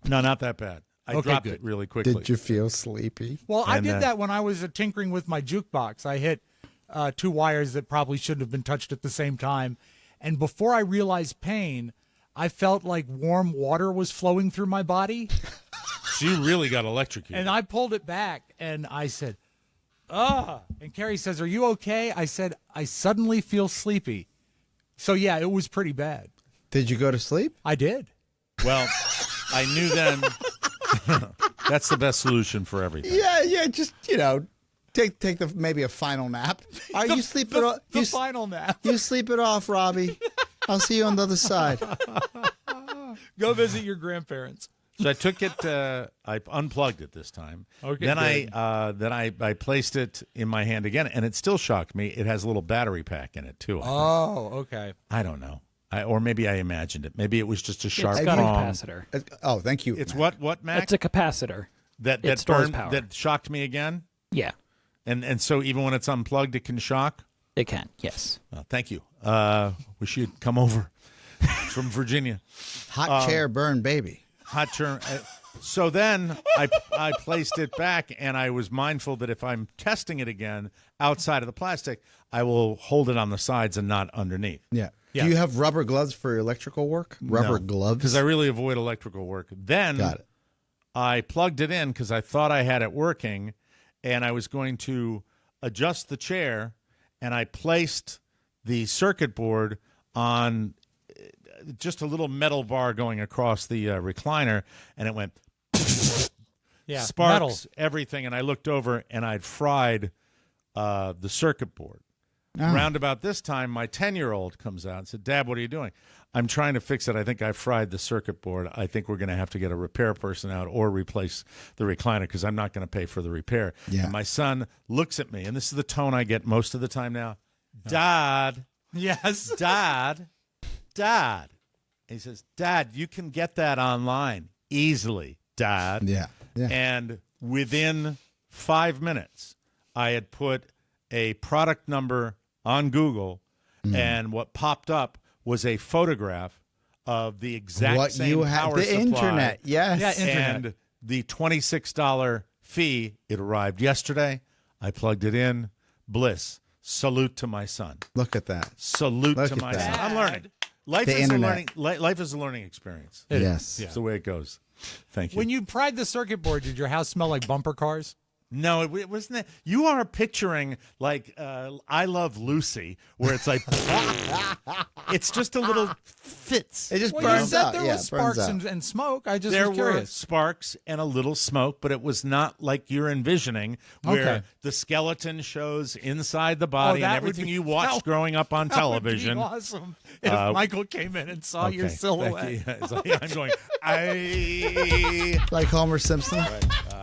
No, not that bad. I dropped it really quickly. Did you feel sleepy? Well, I did that when I was tinkering with my jukebox. I hit 2 wires that probably shouldn't have been touched at the same time. And before I realized pain, I felt like warm water was flowing through my body. So you really got electrocuted. And I pulled it back, and I said, "Ah!" And Carrie says, "Are you okay?" I said, "I suddenly feel sleepy." So, yeah, it was pretty bad. Did you go to sleep? I did. Well, I knew then that's the best solution for everything. Yeah, just, take maybe a final nap. Are you sleeping off? The final nap. You sleep it off, Robbie. I'll see you on the other side. Go visit your grandparents. So I took it. I unplugged it this time. Okay. Then good. I placed it in my hand again, and it still shocked me. It has a little battery pack in it too. Oh, okay. I don't know. Or maybe I imagined it. Maybe it was just a sharp It's got a prong. capacitor. Oh, thank you. It's Mac. what, Mac? It's a capacitor. that it stores burned, power. that shocked me again? Yeah, And so even when it's unplugged, it can shock? it can. Yes. Thank you. Wish you'd come over. It's from Virginia. Hot chair burn baby. Hot churn. So then I placed it back, and I was mindful that if I'm testing it again outside of the plastic, I will hold it on the sides and not underneath. Yeah. Yeah. Do you have rubber gloves for your electrical work? Rubber gloves? Because I really avoid electrical work. Then Got it. I plugged it in because I thought I had it working, and I was going to adjust the chair, and I placed the circuit board on just a little metal bar going across the recliner, and it went Yeah, sparks, metal. everything, and I looked over, and I'd fried the circuit board. Round about this time, my 10-year-old comes out and said, Dad, what are you doing? I'm trying to fix it. I think I fried the circuit board. I think we're going to have to get a repair person out or replace the recliner because I'm not going to pay for the repair. Yeah. And my son looks at me, and this is the tone I get most of the time now. Dad, Yes. Dad. He says, Dad, you can get that online easily, Dad. Yeah. Yeah. And within 5 minutes, I had put a product number on Google, and what popped up was a photograph of the exact What same you have, power the supply internet. Yes. Yeah, internet. and the $26 fee. It arrived yesterday. I plugged it in. Bliss. Salute to my son. Look at that. Salute Look to at my that. son. I'm learning. Life The is internet. a learning. Life is a learning experience. Yes. It's the way it goes. Thank you. When you pried the circuit board, did your house smell like bumper cars? No, it wasn't that. You are picturing like I Love Lucy, where it's like it's just a little fits. It just Well, you burns said out. there Yeah, was it burns sparks out. and smoke. I just There was were curious. sparks and a little smoke, but it was not like you're envisioning, where Okay. the skeleton shows inside the body and that would everything be- you watched that- growing up on That would be television. awesome if Michael came in and saw your Okay. silhouette. Yeah, it's like, I'm going. I. Like Homer Simpson.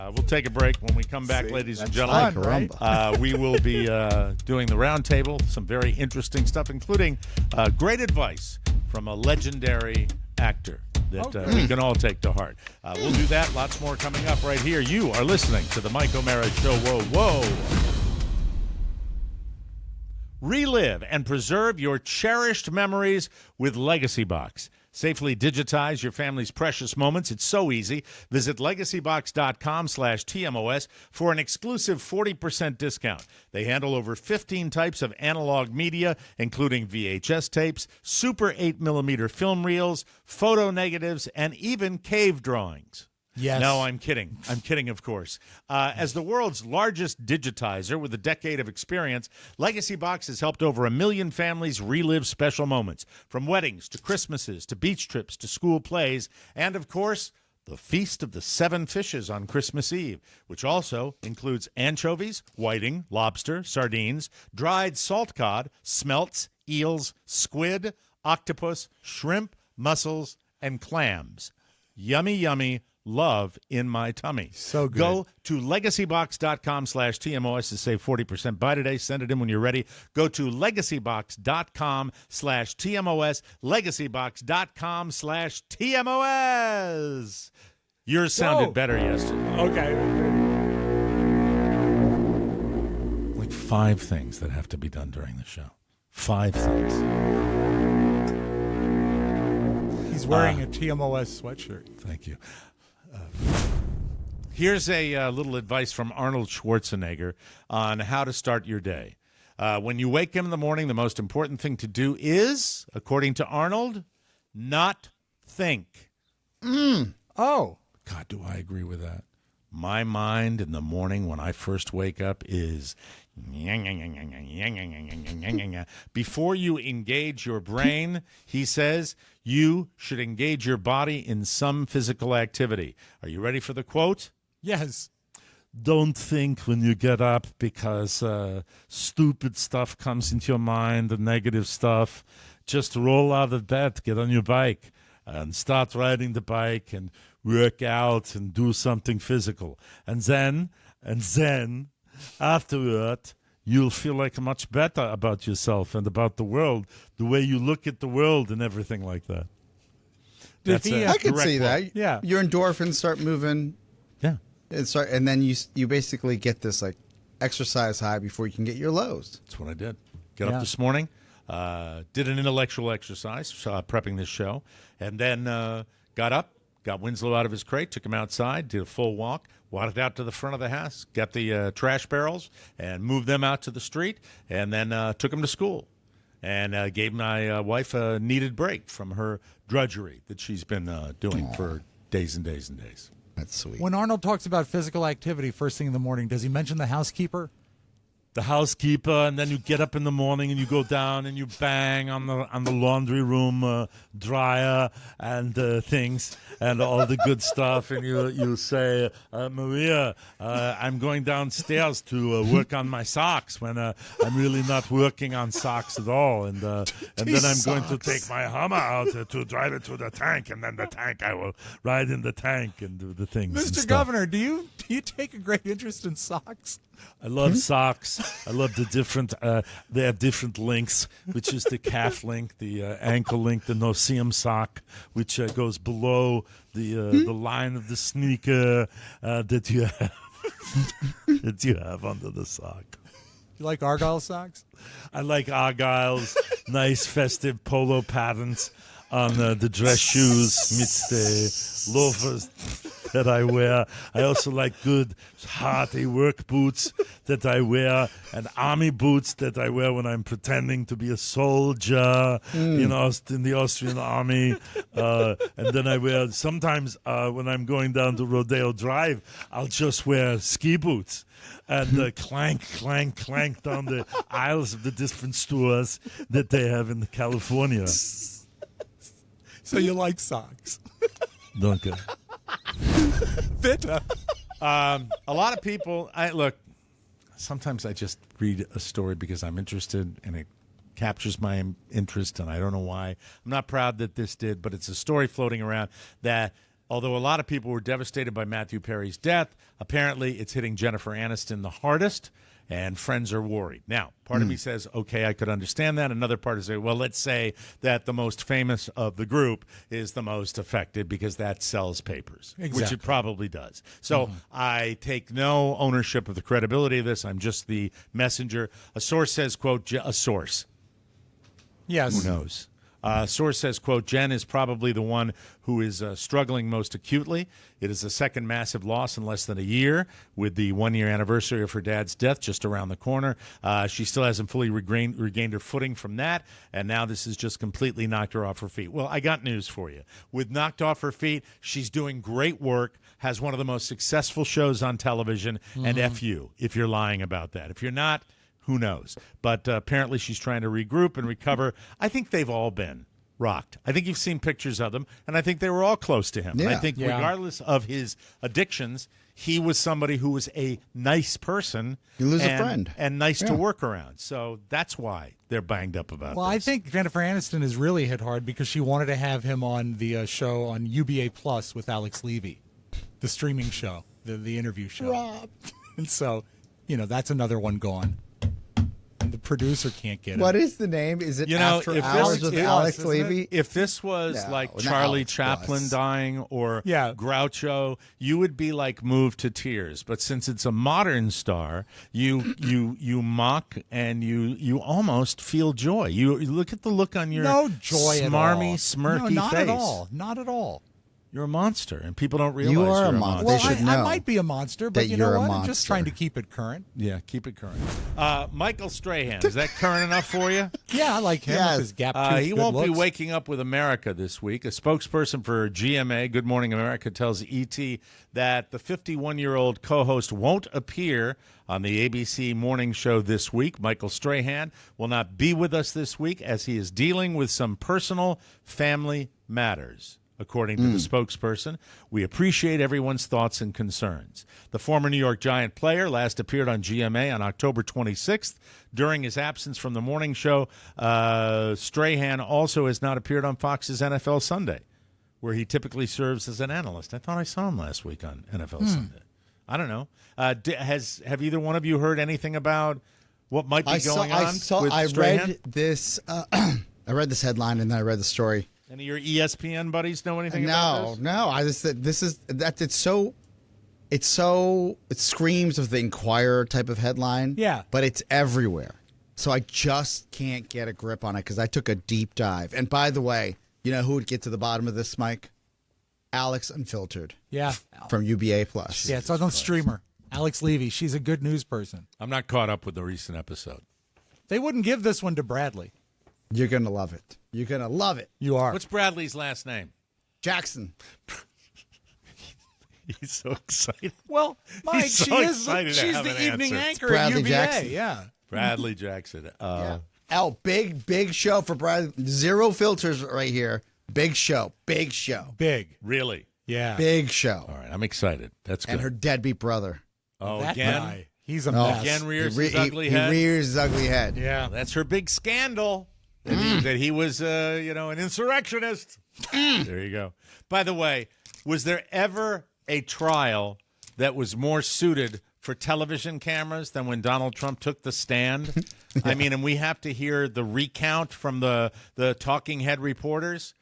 We'll take a break. When we come back, ladies and gentlemen, fun, right? Caramba. we will be doing the roundtable, some very interesting stuff, including great advice from a legendary actor that we can all take to heart. We'll do that. Lots more coming up right here. You are listening to the Mike O'Mara Show. Whoa, whoa. Relive and preserve your cherished memories with Legacy Box. Safely digitize your family's precious moments. It's so easy. Visit legacybox.com/TMOS for an exclusive 40% discount. They handle over 15 types of analog media, including VHS tapes, Super 8mm film reels, photo negatives, and even cave drawings. Yes. No, I'm kidding. I'm kidding, of course. As the world's largest digitizer with a decade of experience, Legacy Box has helped over 1 million families relive special moments, from weddings to Christmases to beach trips to school plays, and, of course, the Feast of the Seven Fishes on Christmas Eve, which also includes anchovies, whiting, lobster, sardines, dried salt cod, smelts, eels, squid, octopus, shrimp, mussels, and clams. Yummy, yummy. Love in my tummy. So good. Go to legacybox.com/TMOS to save 40%. Buy today. Send it in when you're ready. Go to legacybox.com/TMOS. Legacybox.com/TMOS. Yours sounded Whoa. better yesterday. Okay. Like 5 things that have to be done during the show. 5 things. He's wearing a TMOS sweatshirt. Thank you. Here's a little advice from Arnold Schwarzenegger on how to start your day. When you wake up in the morning, the most important thing to do is, according to Arnold, not think. Oh. God, do I agree with that? My mind in the morning when I first wake up is before you engage your brain, he says, you should engage your body in some physical activity. Are you ready for the quote? Yes. Don't think when you get up because stupid stuff comes into your mind, the negative stuff. Just roll out of bed, get on your bike, and start riding the bike and work out and do something physical. And then afterward, you'll feel like much better about yourself and about the world, the way you look at the world and everything like that. That's a I could direct see quote. that. Yeah. Your endorphins start moving, Yeah. and then you basically get this like exercise high before you can get your lows. That's what I did. Got Yeah. up this morning, did an intellectual exercise, prepping this show, and then got up, got Winslow out of his crate, took him outside, did a full walk, walked out to the front of the house, got the trash barrels, and moved them out to the street, and then took him to school. And gave my wife a needed break from her drudgery that she's been doing for days and days and days. That's sweet. When Arnold talks about physical activity first thing in the morning, does he mention the housekeeper? The housekeeper, and then you get up in the morning and you go down and you bang on the laundry room dryer and things and all the good stuff, and you say, Maria, I'm going downstairs to work on my socks when I'm really not working on socks at all, and then I'm going to take my Hummer out to drive it to the tank, and then the tank I will ride in the tank and do the things. and Mr. stuff. Governor, do you take a great interest in socks? I love socks. I love the different. They have different links, which is the calf link, the ankle link, the no-seam sock, which goes below the line of the sneaker that you have that you have under the sock. You like Argyle socks? I like Argyle's nice festive polo patterns on the dress shoes, with the loafers that I wear. I also like good, hearty work boots that I wear, and army boots that I wear when I'm pretending to be a soldier in the Austrian army. And then I wear, sometimes when I'm going down to Rodeo Drive, I'll just wear ski boots. And clank, clank, clank down the aisles of the different stores that they have in California. So you like socks? Danke. Bitte. A lot of people, sometimes I just read a story because I'm interested and it captures my interest, and I don't know why. I'm not proud that this did, but it's a story floating around that although a lot of people were devastated by Matthew Perry's death, apparently it's hitting Jennifer Aniston the hardest, and friends are worried. Now, part of me says, okay, I could understand that. Another part is, well, let's say that the most famous of the group is the most affected because that sells papers, which Exactly. it probably does. So I take no ownership of the credibility of this. I'm just the messenger. A source says, quote, a source. Yes. Who knows? Source says, quote, Jen is probably the one who is struggling most acutely. It is the second massive loss in less than a year, with the one-year anniversary of her dad's death just around the corner. She still hasn't fully regained her footing from that, and now this has just completely knocked her off her feet. Well, I got news for you. With knocked off her feet, she's doing great work, has one of the most successful shows on television, and F you if you're lying about that. If you're not, who knows? But apparently she's trying to regroup and recover. I think they've all been rocked. I think you've seen pictures of them, and I think they were all close to him. And I Yeah. think Yeah. regardless of his addictions, he was somebody who was a nice person. You lose a and- friend. And nice to Yeah. work around. So that's why they're banged up about Well, I this. think Jennifer Aniston is really hit hard because she wanted to have him on the show on UBA Plus with Alex Levy, the streaming show, the interview show. Rob. And so, that's another one gone. And the producer can't get it. What is the name? Is it After if Hours this, with if- Alex isn't it? Levy? If this was No, like not Charlie Alex Chaplin Plus. dying or Yeah. Groucho, you would be like moved to tears. But since it's a modern star, you mock and you almost feel joy. You look at the look on your No joy at all. smarmy, smirky no, not face. at all. Not at all. You're a monster, and people don't realize You are you're a a monster. Well, They should I know might be a monster, but that you know you're a what? I'm just monster. trying to keep it current. Yeah, keep it current. Michael Strahan, is that current enough for you? Yeah, I like him Yes. with his gap tooth. He good won't be looks. waking up with America this week. A spokesperson for GMA, Good Morning America, tells ET that the 51-year-old co-host won't appear on the ABC morning show this week. Michael Strahan will not be with us this week as he is dealing with some personal family matters. According to the spokesperson, we appreciate everyone's thoughts and concerns. The former New York Giant player last appeared on GMA on October 26th. During his absence from the morning show, Strahan also has not appeared on Fox's NFL Sunday, where he typically serves as an analyst. I thought I saw him last week on NFL Sunday. I don't know. Have either one of you heard anything about what might be going on with I Strahan? read this. I read this headline and then I read the story. Any of your ESPN buddies know anything about this? No. I just said this is that. It's so. It screams of the Inquirer type of headline. Yeah. But it's everywhere. So I just can't get a grip on it because I took a deep dive. And by the way, you know who would get to the bottom of this, Mike? Alex Unfiltered Yeah. from UBA Plus. Yeah, it's on the streamer. Alex Levy. She's a good news person. I'm not caught up with the recent episode. They wouldn't give this one to Bradley. You're gonna love it. You're gonna love it. You are. What's Bradley's last name? Jackson. He's so excited. Well, Mike, He's so she is. excited to She's have the an evening answer. anchor Bradley at UVA. Jackson. Yeah. Bradley Jackson. Oh, big show for Brad. Zero filters right here. Big show. Big show. Big. Really? Yeah. Big show. All right, I'm excited. That's good. And her deadbeat brother. oh, That again? guy. He's a Oh. mess. Again rears He re- his ugly he head. rears his ugly head. Yeah. That's her big scandal. That he was, an insurrectionist. There you go. By the way, was there ever a trial that was more suited for television cameras than when Donald Trump took the stand? I mean, and we have to hear the recount from the talking head reporters.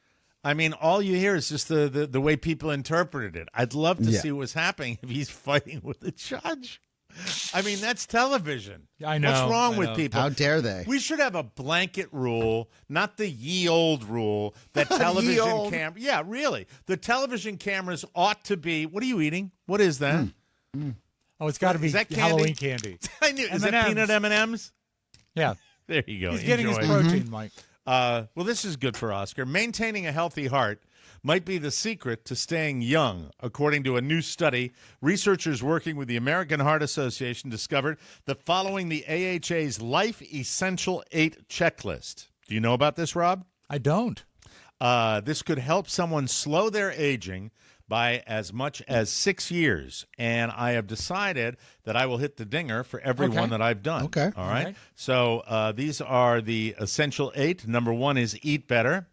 I mean, all you hear is just the way people interpreted it. I'd love to Yeah. see what's happening if he's fighting with the judge. I mean, that's television. I know, What's wrong I with know. people? How dare they? We should have a blanket rule, not the ye old rule that television old. Yeah, really. The television cameras ought to be. What are you eating? What is that? Oh, it's got to be Is that candy? Halloween candy. I knew. Is that M&Ms. peanut M&Ms? Yeah. There you go. He's getting his Enjoy. protein, Mike. Well, this is good for Oscar. Maintaining a healthy heart might be the secret to staying young. According to a new study, researchers working with the American Heart Association discovered that following the AHA's Life Essential 8 checklist. Do you know about this, Rob? I don't. This could help someone slow their aging by as much as 6 years. And I have decided that I will hit the dinger for every Okay. one that I've done. Okay. All right. right. So these are the Essential 8. Number 1 is eat better.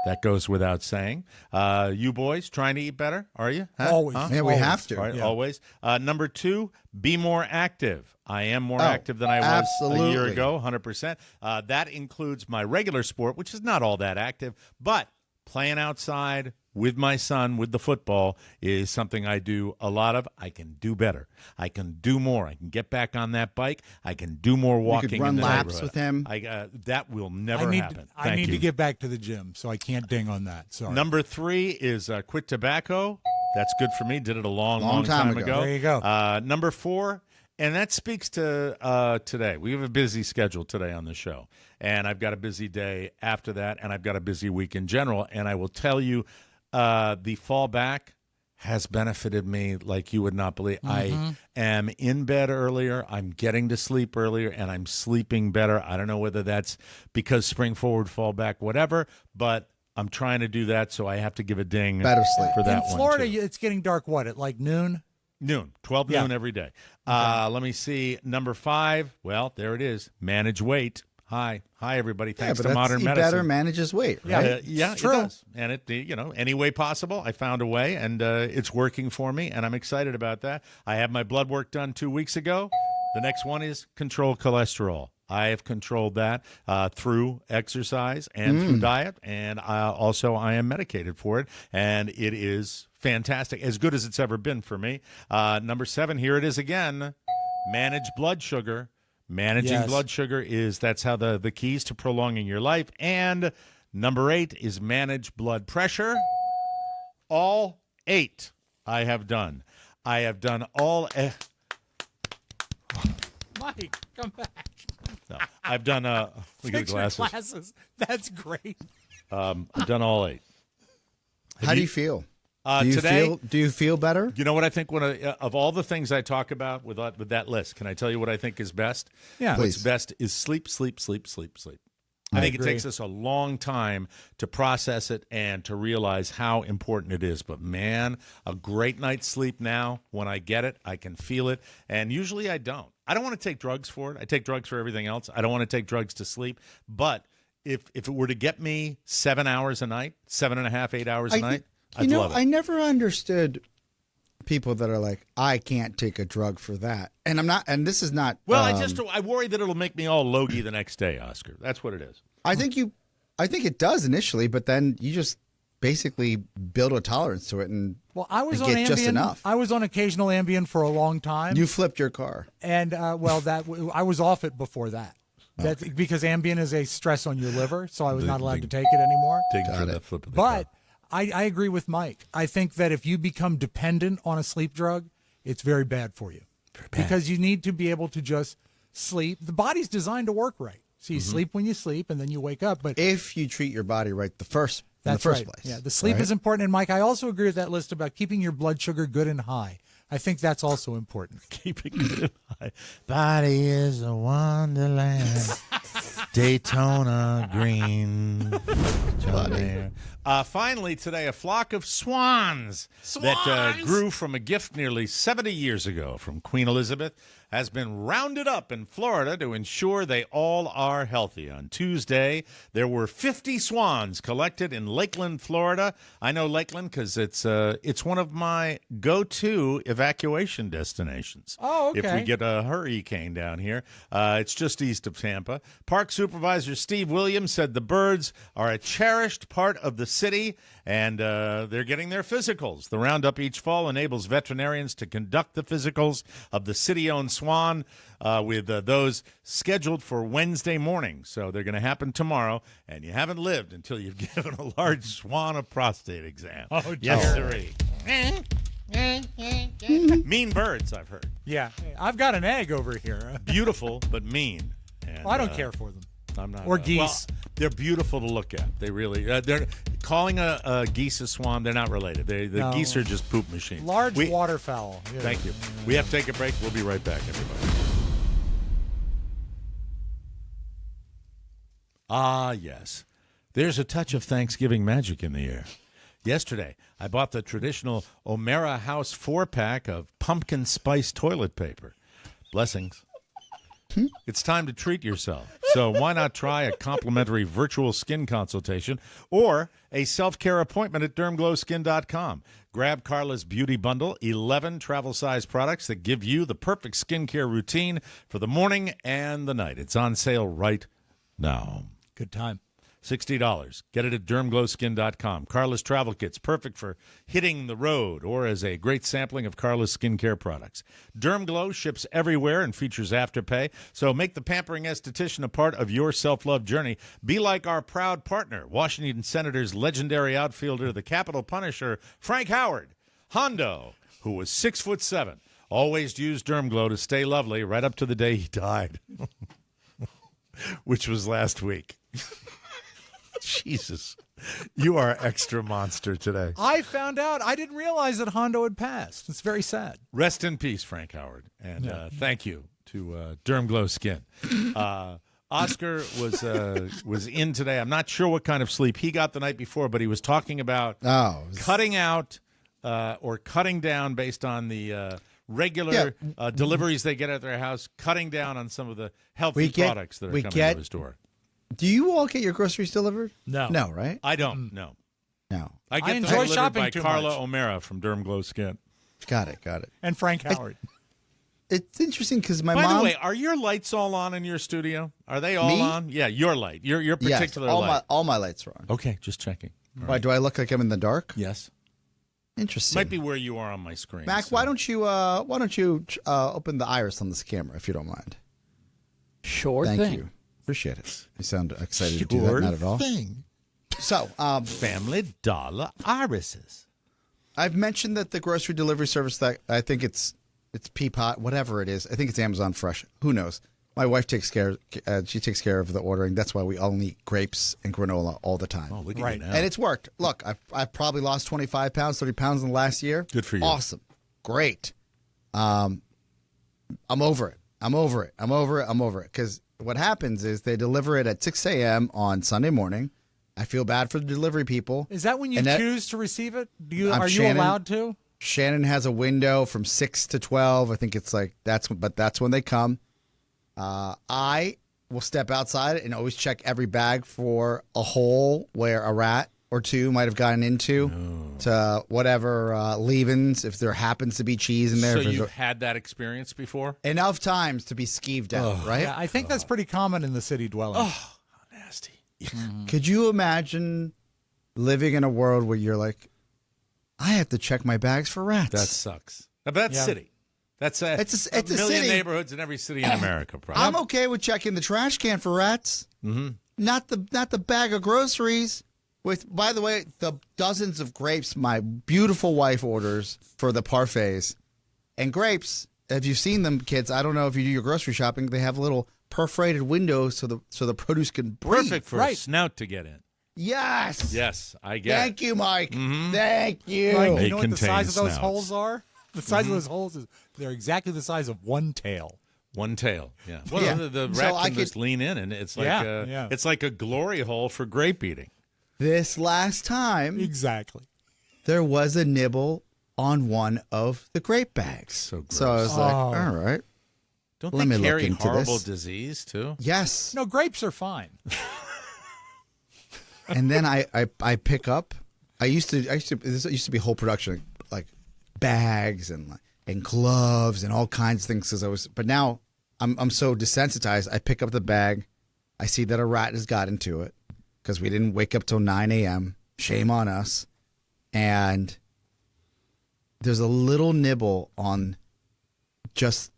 That goes without saying. You boys trying to eat better? Are you? Huh? Always. Huh? Yeah, we Always. have to. All right, Yeah. always. Number 2, be more active. I am more active than I was a year absolutely. ago, 100%. That includes my regular sport, which is not all that active, but playing outside with my son with the football is something I do a lot of. I can do better. I can do more. I can get back on that bike. I can do more walking. could run in the laps neighborhood. with him. That will never happen. I Thank need you. to get back to the gym, so I can't ding on that. Sorry. Number 3 is quit tobacco. That's good for me. Did it a long time time ago. ago. There you go. Number 4, and that speaks to today. We have a busy schedule today on the show, and I've got a busy day after that, and I've got a busy week in general. And I will tell you, the fall back has benefited me like you would not believe. I am in bed earlier. I'm getting to sleep earlier, and I'm sleeping better. I don't know whether that's because spring forward, fall back, whatever, but I'm trying to do that, so I have to give a ding Better sleep. for that In Florida, one, too. it's getting dark, what, at like noon? Noon, 12 Yeah. noon every day. Let me see. Number 5, well, there it is. Manage weight. Hi, everybody. Yeah, Thanks but to that's modern eat medicine. better manages weight, right? Yeah, It's it true. does. And it, any way possible, I found a way, and it's working for me, and I'm excited about that. I had my blood work done 2 weeks ago. The next one is control cholesterol. I have controlled that through exercise and through diet, and I am medicated for it, and it is fantastic, as good as it's ever been for me. Number 7, here it is again, manage blood sugar. Managing Yes. blood sugar that's how the keys to prolonging your life. And number 8 is manage blood pressure. All 8 I have done. I have done all. Mike, come back. No, I've done. Look at the Fix your glasses. glasses. That's great. I've done all 8. How do you feel? Today, Do you feel better? you know what I think? Of all the things I talk about with that list, can I tell you what I think is best? Yeah. What's Please. best is sleep, sleep, sleep, sleep, sleep. I think it agree. takes us a long time to process it and to realize how important it is. But man, a great night's sleep now, when I get it, I can feel it. And usually I don't. I don't want to take drugs for it. I take drugs for everything else. I don't want to take drugs to sleep. But if it were to get me 7 hours a night, 7.5, 8 hours a night, I'd love it. I never understood people that are like, I can't take a drug for that, and I'm not. And this is not. Well, I worry that it'll make me all logy the next day, Oscar. That's what it is. I think it does initially, but then you just basically build a tolerance to it, and Well, I was and on get Ambien. just enough. I was on occasional Ambien for a long time. You flipped your car. And I was off it before that. That's because Ambien is a stress on your liver, so I was not allowed to take it anymore. Dig for that flip of the But car. I agree with Mike. I think that if you become dependent on a sleep drug, it's very bad for you. Because you need to be able to just sleep. The body's designed to work right. So you sleep when you sleep, and then you wake up. But If you treat your body right in the first that's place. right. Yeah, the sleep right? is important. And Mike, I also agree with that list about keeping your blood sugar good and high. I think that's also important. Keep it good and high. Body is a wonderland. Daytona green. Finally, today, a flock of swans, that grew from a gift nearly 70 years ago from Queen Elizabeth has been rounded up in Florida to ensure they all are healthy. On Tuesday, there were 50 swans collected in Lakeland, Florida. I know Lakeland because it's one of my go-to evacuation destinations. Oh, okay. If we get a hurricane down here. It's just east of Tampa. Park Supervisor Steve Williams said the birds are a cherished part of the city, and they're getting their physicals. The roundup each fall enables veterinarians to conduct the physicals of the city-owned swan with those scheduled for Wednesday morning. So they're going to happen tomorrow, and you haven't lived until you've given a large swan a prostate exam. Oh, yes, dear. sirree. Mean birds, I've heard. Yeah. I've got an egg over here. Beautiful, but mean. And, Well, I don't care for them. I'm not. Or geese. Well, they're beautiful to look at. They really. They're calling a geese a swan. They're not related. The No. geese are just poop machines. Large We- waterfowl. Yeah. Thank you. We have to take a break. We'll be right back, everybody. Ah, yes. There's a touch of Thanksgiving magic in the air. Yesterday, I bought the traditional O'Mara House 4-pack of pumpkin spice toilet paper. Blessings. It's time to treat yourself. So why not try a complimentary virtual skin consultation or a self-care appointment at dermglowskin.com. Grab Carla's Beauty Bundle, 11 travel-size products that give you the perfect skincare routine for the morning and the night. It's on sale right now. Good time. $60. Get it at dermglowskin.com. Carla's Travel Kit's perfect for hitting the road or as a great sampling of Carla's skincare products. Dermglow ships everywhere and features Afterpay, so make the pampering esthetician a part of your self-love journey. Be like our proud partner, Washington Senators' legendary outfielder, the Capital Punisher, Frank Howard. Hondo, who was 6'7", always used Dermglow to stay lovely right up to the day he died, which was last week. Jesus, you are extra monster today. I found out. I didn't realize that Hondo had passed. It's very sad. Rest in peace, Frank Howard, and thank you to Dermglow Skin. Oscar was in today. I'm not sure what kind of sleep he got the night before, but he was talking about cutting out or cutting down based on the regular deliveries they get at their house, cutting down on some of the healthy products that are coming to his door. Do you all get your groceries delivered? No. No, right? I don't. No. No. I get enjoy them delivered shopping by too Carla much. O'Mara from Dermglow Skin. Got it. And Frank Howard. It's interesting because my By mom. the way, are your lights all on in your studio? Are they all Me? on? Yeah, your light. Your yes, particular all light. all my lights are on. Okay, just checking. Why do I look like I'm in the dark? Yes. Interesting. Might be where you are on my screen. Mac, so. why don't you open the iris on this camera if you don't mind? Sure Thank thing. you. Appreciate it. You sound excited to do that. Not at all. Thing. So, Family Dollar irises. I've mentioned that the grocery delivery service that I think it's Peapod, whatever it is. I think it's Amazon Fresh. Who knows? My wife takes care. She takes care of the ordering. That's why we only eat grapes and granola all the time. Oh, look at Right. you now. And it's worked. Look, I've probably lost 25 pounds, 30 pounds in the last year. Good for you. Awesome. Great. I'm over it. I'm over it. Because what happens is they deliver it at 6 a.m. on Sunday morning. I feel bad for the delivery people. Is that when you And that- choose to receive it? I'm Are you Shannon. allowed to? Shannon has a window from 6 to 12. I think it's like that's when they come. I will step outside and always check every bag for a hole where a rat or two might have gotten into to whatever leavings, if there happens to be cheese in there. So if there's you've had that experience before? enough times to be skeeved out, right? Yeah, I think that's pretty common in the city dwelling. Nasty. Could you imagine living in a world where you're like, I have to check my bags for rats? That sucks. But that's Yeah. city. That's It's a million city. neighborhoods in every city in America, probably. I'm okay with checking the trash can for rats. Mm-hmm. Not the bag of groceries. With, by the way, the dozens of grapes my beautiful wife orders for the parfaits. And grapes, have you seen them, kids? I don't know if you do your grocery shopping. They have little perforated windows so the produce can breathe. Perfect for a snout to get in. Yes. Yes, I get Thank it. you, Mike. Mm-hmm. Thank you. Like, They you know what the contain size of those snouts. holes are? The size of those holes is they're exactly the size of one tail. One tail. Yeah. Well, Yeah. the So rat I can could- just lean in, and it's like Yeah. it's like a glory hole for grape eating. This last time, Exactly. there was a nibble on one of the grape bags. So gross. So I was like, Oh. all right. Don't Let they me look carry into horrible this. disease too? Yes. No, grapes are fine. And then I pick up. This used to be whole production, like bags and gloves and all kinds of things. But now I'm so desensitized. I pick up the bag. I see that a rat has got into it because we didn't wake up till 9 a.m. Shame on us. And there's a little nibble on just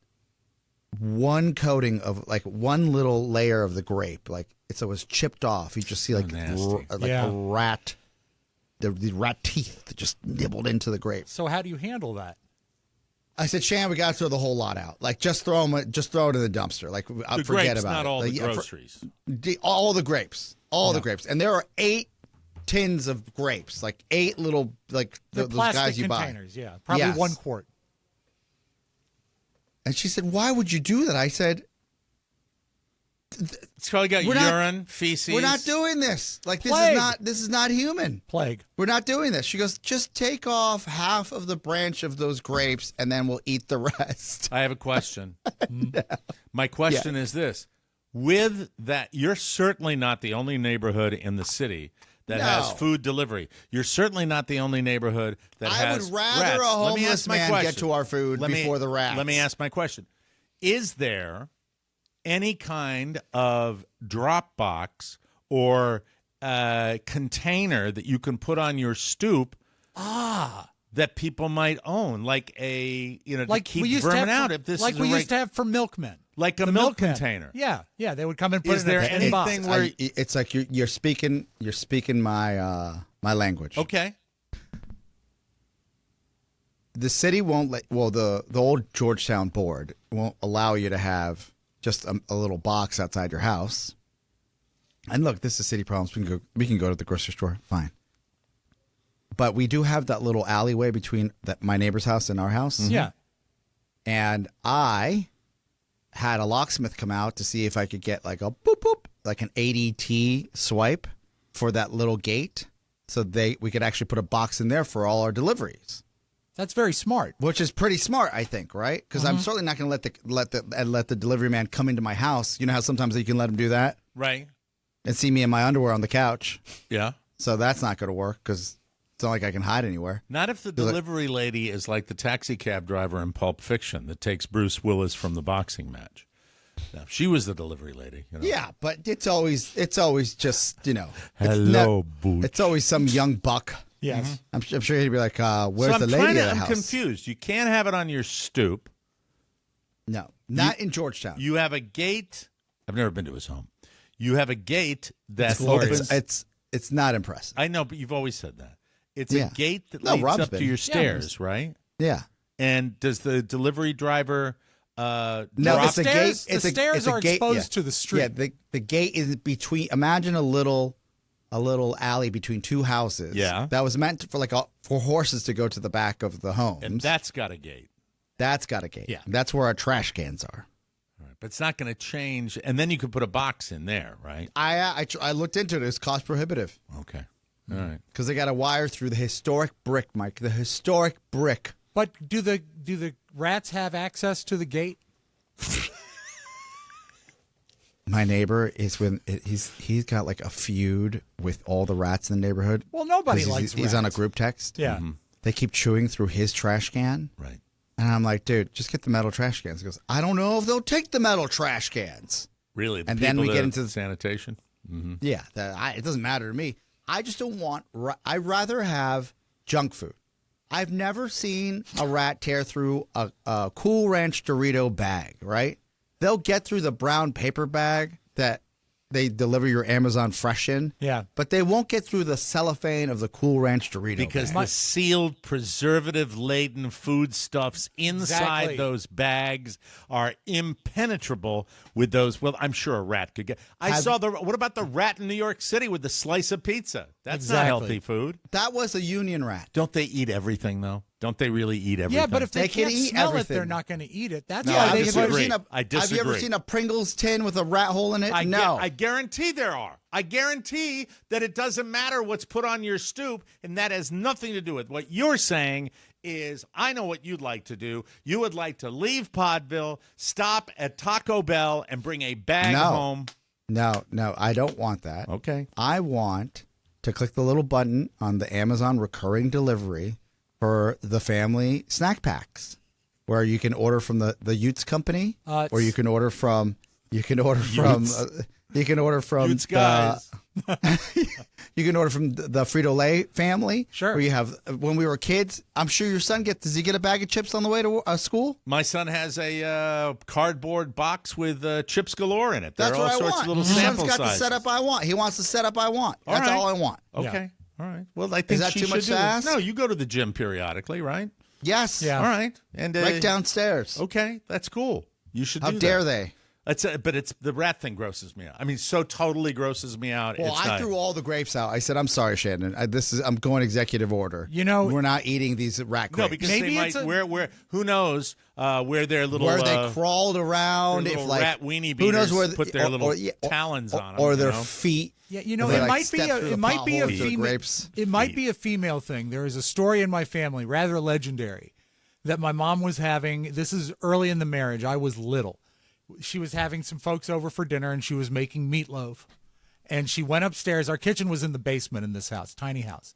one coating of like one little layer of the grape, like it was chipped off. You just see like nasty. Yeah. a rat, the rat teeth that just nibbled into the grape. So how do you handle that? I said, Shan, we got to throw the whole lot out. Like just throw it in the dumpster. Like The forget grapes, about not it. all Like, the yeah, groceries. all the grapes, the grapes, and there are 8 tins of grapes, like 8 little like They're those plastic guys you buy. containers, yeah. Probably Yes. 1 quart. And she said, "Why would you do that?" I said, It's probably got We're not- urine, feces. "We're not doing this. Like Plague. this is not human. Plague. We're not doing this." She goes, "Just take off half of the branch of those grapes, and then we'll eat the rest." I have a question. My question is this. With that, you're certainly not the only neighborhood in the city that has No. food delivery. You're certainly not the only neighborhood that I has would rather rats. a Let me homeless ask my man question. get to our food before the rats. Let me ask my question. Is there any kind of drop box or container that you can put on your stoop that people might own, like Like to keep we used to vermin have out if this like is we a used to have for milkmen. like a The milk milkman. container. Yeah, they would come and put Is it in there a penny box. anything where it's like you're speaking my language. okay? The city won't let. Well, the old Georgetown board won't allow you to have just a little box outside your house. And look, this is city problems. We can go to the grocery store, fine. But we do have that little alleyway between my neighbor's house and our house. Yeah. And I had a locksmith come out to see if I could get like a boop boop, like an ADT swipe for that little gate, so we could actually put a box in there for all our deliveries. That's very smart. Which is pretty smart, I think, right? Because I'm certainly not going to let the delivery man come into my house. You know how sometimes you can let him do that Right. and see me in my underwear on the couch. Yeah. So that's not going to work because it's not like I can hide anywhere. Not if the delivery lady is like the taxi cab driver in Pulp Fiction that takes Bruce Willis from the boxing match. Now, if she was the delivery lady. You know. Yeah, but it's always just Hello, Booch. It's always some young buck. Yes. I'm sure he'd be like, "Where's So the lady of the I'm house?" confused. You can't have it on your stoop. No, not in Georgetown. You have a gate. I've never been to his home. You have a gate that opens. It's not impressive. I know, but you've always said that. It's Yeah. a gate that No, leads Rob's up to been. your stairs, right? Yeah. And does the delivery driver No, drop it's a stairs- gate. the stairs are exposed to the street. Yeah, the gate is between. Imagine a little alley between two houses. Yeah. that was meant for horses to go to the back of the homes. and that's got a gate. That's got a gate. Yeah. That's where our trash cans are. But it's not going to change. And then you could put a box in there, right? I looked into it. It's cost prohibitive Okay. All right. because they got to wire through the historic brick, Mike. The historic brick. But do the rats have access to the gate? my neighbor is he's got like a feud with all the rats in the neighborhood. Well, nobody 'Cause likes he's on a rats. group text. Yeah. They keep chewing through his trash can. Right. And I'm like, dude, just get the metal trash cans. He goes, I don't know if they'll take the metal trash cans. Really? And then we get into sanitation. Yeah, it doesn't matter to me. I just don't want. I'd rather have junk food. I've never seen a rat tear through a Cool Ranch Dorito bag. Right? They'll get through the brown paper bag that they deliver your Amazon Fresh in. Yeah. But they won't get through the cellophane of the Cool Ranch Dorito Because bag. the sealed, preservative-laden foodstuffs inside Exactly. those bags are impenetrable with those. Well, I'm sure a rat could get. What about the rat in New York City with the slice of pizza? That's not Exactly. healthy food. That was a union rat. Don't they eat everything, though? Don't they really eat everything? Yeah, but if they, They can can't eat smell everything. it, they're not going to eat it. That's No, why I they disagree. put. I Have you ever disagree. seen a Pringles tin with a rat hole in it? No. I guarantee there are. I guarantee that it doesn't matter what's put on your stoop, and that has nothing to do with what you're saying. Is I know what you'd like to do. You would like to leave Podville, stop at Taco Bell, and bring a bag No. home. No, I don't want that. Okay. I want to click the little button on the Amazon recurring delivery for the family snack packs, where you can order from the Utes company, or you can order from you can order from Utes guys. you can order from the Frito-Lay family. Sure. Where you have when we were kids. I'm sure your son does he get a bag of chips on the way to school? My son has a cardboard box with chips galore in it. There That's are all what I sorts want. of little Your sample son's got sizes. the setup I want. He wants the setup I want. All That's right. all I want. Okay. All right. Well, I think that she too should much do to this. ask? No, you go to the gym periodically, right? Yes. Yeah. All right. And Right downstairs. Okay, that's cool. You should How do dare that. they? But it's the rat thing grosses me out. I mean, so totally grosses me out. Well, It's I not- threw all the grapes out. I said, "I'm sorry, Shannon. I'm going executive order. You know- we're not eating these rat grapes. No, because Maybe they might it's a- where who knows where their little where they crawled around, their if little like rat weenie who knows beaters where put their little talons on 'em, or you their know? feet. Yeah, you know, They, it like, might be step a through it the might be a potholes of the female grapes. it might be a female thing. There is a story in my family, rather legendary, that my mom was having. This is early in the marriage. I was little. She was having some folks over for dinner, and she was making meatloaf. And she went upstairs. Our kitchen was in the basement in this house, tiny house,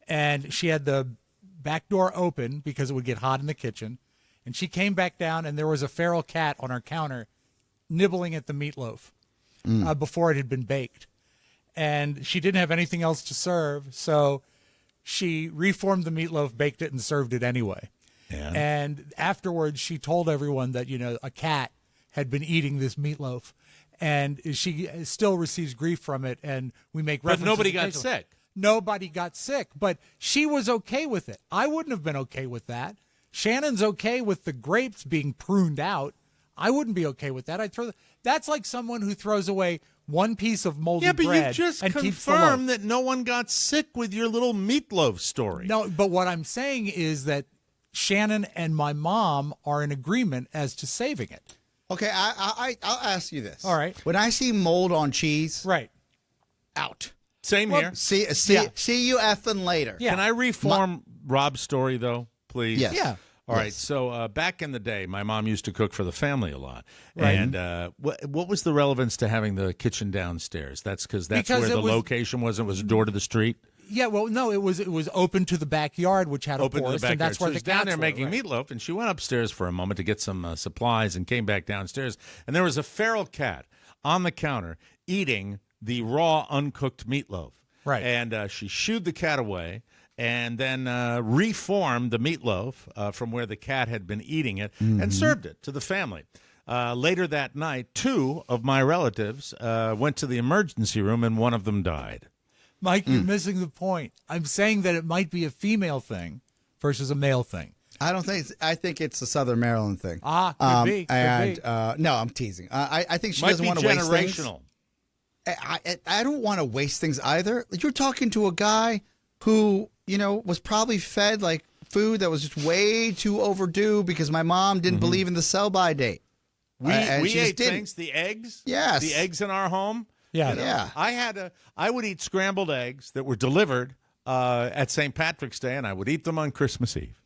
and she had the back door open because it would get hot in the kitchen. And she came back down, and there was a feral cat on our counter, nibbling at the meatloaf before it had been baked. And she didn't have anything else to serve, so she reformed the meatloaf, baked it, and served it anyway. Yeah. And afterwards, she told everyone that, you know, a cat had been eating this meatloaf, and she still receives grief from it. And we make But references. nobody got occasionally. sick. Nobody got sick, but she was okay with it. I wouldn't have been okay with that. Shannon's okay with the grapes being pruned out. I wouldn't be okay with that. I'd throw. That's like someone who throws away one piece of moldy Yeah, but you bread just and keeps the loaf. confirmed that no one got sick with your little meatloaf story. No, but what I'm saying is that Shannon and my mom are in agreement as to saving it. Okay, I'll ask you this. All right. When I see mold on cheese, Right. out. Same here. See Yeah. you effing later. Yeah. Can I reform Rob's story, though, please? Yes. Yeah. All right. So back in the day, my mom used to cook for the family a lot. Right. And what was the relevance to having the kitchen downstairs? That's because Because where it the was- location was. It was a door to the street. Yeah, well, no, it was open to the backyard, which had a Open to the forest, backyard. and that's where so the she's down cats there were, making right. meatloaf, and she went upstairs for a moment to get some supplies and came back downstairs. And there was a feral cat on the counter eating the raw, uncooked meatloaf. Right. And she shooed the cat away and then reformed the meatloaf from where the cat had been eating it and served it to the family. Later that night, 2 of my relatives went to the emergency room, and one of them died. Mike, you're missing the point. I'm saying that it might be a female thing versus a male thing. I don't think. I think it's a Southern Maryland thing. Could be. And no, I'm teasing. I think she Might doesn't be want to waste things. generational. I don't want to waste things either. You're talking to a guy who, was probably fed like food that was just way too overdue because my mom didn't believe in the sell-by date. And We she just ate didn't. things, the eggs. Yes. The eggs in our home. Yeah. Yeah. I would eat scrambled eggs that were delivered at St. Patrick's Day, and I would eat them on Christmas Eve.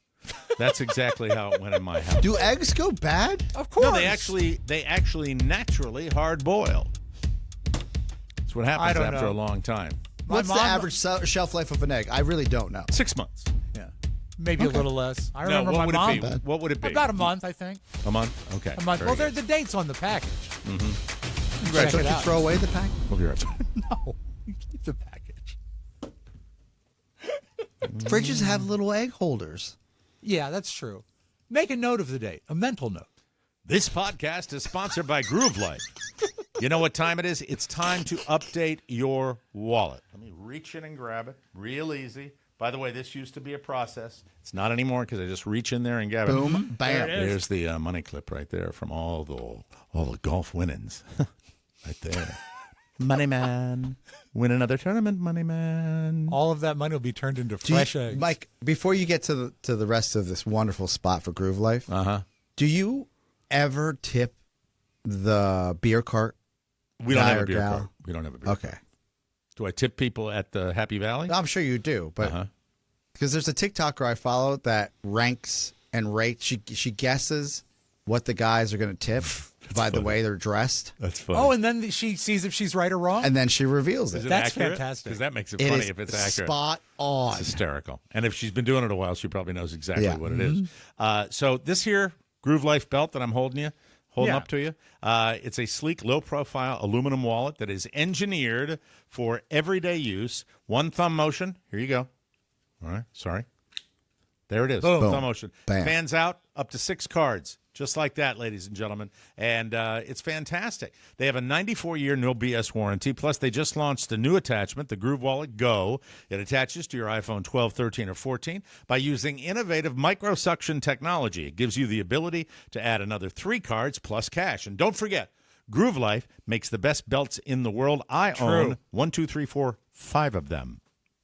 That's exactly how it went in my house. Do eggs go bad? Of course. No, they actually naturally hard boil. That's what I happens don't after know. a long time. My What's the mom- average shelf life of an egg? I really don't know. 6 months. Yeah, maybe a little less. I No, remember what my would mom. it be? What would it be? About a month, I think. A month? Okay. A month. Very Well, good. the date's on the package. Right. Check Don't it you out. throw away the pack? We'll be right back. No, you keep the package. Fridges have little egg holders. Yeah, that's true. Make a note of the date, a mental note. This podcast is sponsored by Groove Life. You know what time it is? It's time to update your wallet. Let me reach in and grab it. Real easy. By the way, this used to be a process. It's not anymore because I just reach in there and grab it. Boom, bam. There's the money clip right there from all the golf winnings. Right there. Money man. Win another tournament, money man. All of that money will be turned into Do you- fresh eggs. Mike, before you get to the rest of this wonderful spot for Groove Life, do you ever tip the beer cart? We don't guy have a or beer gal? cart. We don't have a beer cart. Okay. Do I tip people at the Happy Valley? I'm sure you do, but because there's a TikToker I follow that ranks and rates. She guesses what the guys are going to tip by the way they're dressed, That's funny. Oh, and then she sees if she's right or wrong. and then she reveals it. Is it That's accurate? fantastic. Because that makes it It funny is if it's accurate. spot on. It's hysterical. And if she's been doing it a while, she probably knows exactly Yeah. what it is. So this here Groove Life belt that I'm holding Yeah. up to you, it's a sleek, low-profile aluminum wallet that is engineered for everyday use. One thumb motion. Here you go. All right. Sorry. There it is. Boom. Thumb motion. Bam. Fans out up to 6 cards. Just like that, ladies and gentlemen. And it's fantastic. They have a 94-year no BS warranty. Plus, they just launched a new attachment, the Groove Wallet Go. It attaches to your iPhone 12, 13, or 14 by using innovative microsuction technology. It gives you the ability to add another 3 cards plus cash. And don't forget, Groove Life makes the best belts in the world. I own 1, 2, 3, 4, 5 of them.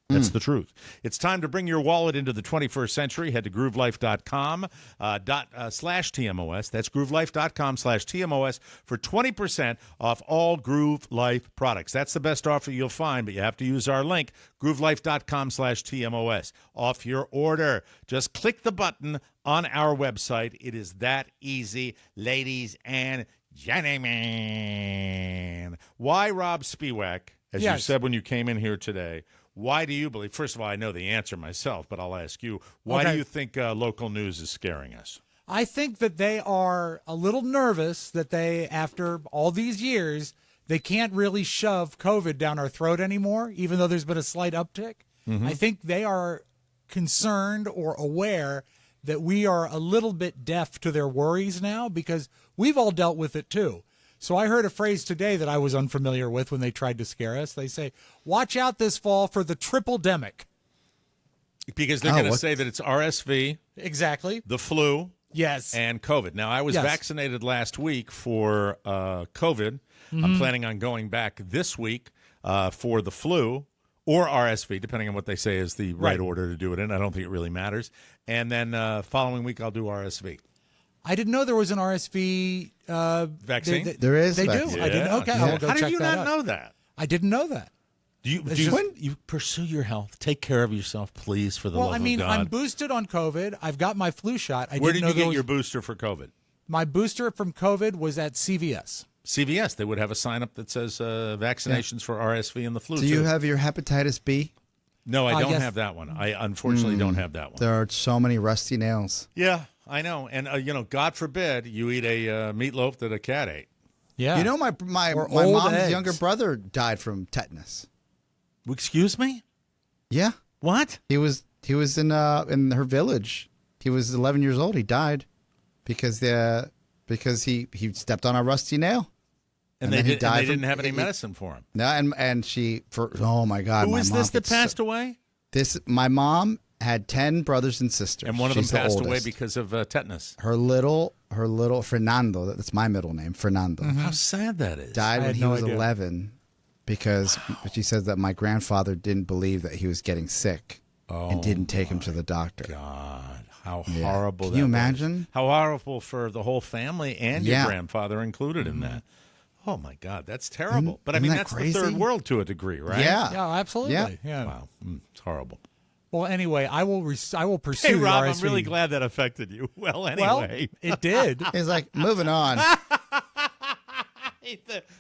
That's the truth. It's time to bring your wallet into the 21st century. Head to groovelife.com /TMOS. That's groovelife.com /TMOS for 20% off all Groove Life products. That's the best offer you'll find, but you have to use our link, groovelife.com /TMOS. Off your order. Just click the button on our website. It is that easy, ladies and gentlemen. Why Rob Spiewak, as you Yes. said when you came in here today, why do you believe? First of all, I know the answer myself, but I'll ask you. Why do Okay. you think local news is scaring us? I think that they are a little nervous that they, after all these years, they can't really shove COVID down our throat anymore, even though there's been a slight uptick. I think they are concerned or aware that we are a little bit deaf to their worries now because we've all dealt with it too. So I heard a phrase today that I was unfamiliar with when they tried to scare us. They say, watch out this fall for the triple-demic. Because they're Oh, going to what? say that it's RSV, Exactly. the flu, Yes. and COVID. Now, I was Yes. vaccinated last week for COVID. I'm planning on going back this week for the flu or RSV, depending on what they say is the right order to do it in. I don't think it really matters. And then following week, I'll do RSV. I didn't know there was an RSV Vaccine? There is They vaccine. do. I didn't. Okay, I will go How check did you that not out. know that? I didn't know that. Do you, It's do you, just- you pursue your health? Take care of yourself, please, for the Well, love I mean, of God. I'm boosted on COVID. I've got my flu shot. I Where didn't did know you there get was, your booster for COVID? my booster from COVID was at CVS. CVS. They would have a sign up that says vaccinations for RSV and the flu. Do you too. have your hepatitis B? No, I don't yes. have that one. I unfortunately don't have that one. There are so many rusty nails. Yeah, I know. And God forbid you eat a meatloaf that a cat ate. Yeah. You know, my Or my old mom's eggs. younger brother died from tetanus. Excuse me? Yeah, What? he was in her village. He was 11 years old. He died because he stepped on a rusty nail. And then they he died didn't from- have any medicine for him. No, and she oh my God, Who my is mom this that gets so- passed away? My mom had 10 brothers and sisters, And one of She's them the passed away oldest. because of tetanus. her little Fernando. That's my middle name, Fernando. How sad that is. Died I when had he no was idea. 11 because she says that my grandfather didn't believe that he was getting sick and didn't take him to the doctor. God, how Yeah. horrible Can that you was. imagine? How horrible for the whole family and your Yeah. grandfather included in that. Oh, my God, that's terrible. Isn't- But, I mean, isn't that that's crazy? the third world to a degree, right? Yeah. Yeah, absolutely. Yeah. Wow, it's horrible. Well, anyway, I will pursue Hey, the Rob, I'm RSV. really glad that affected you. Well, Well, anyway. it did. He's like, moving on.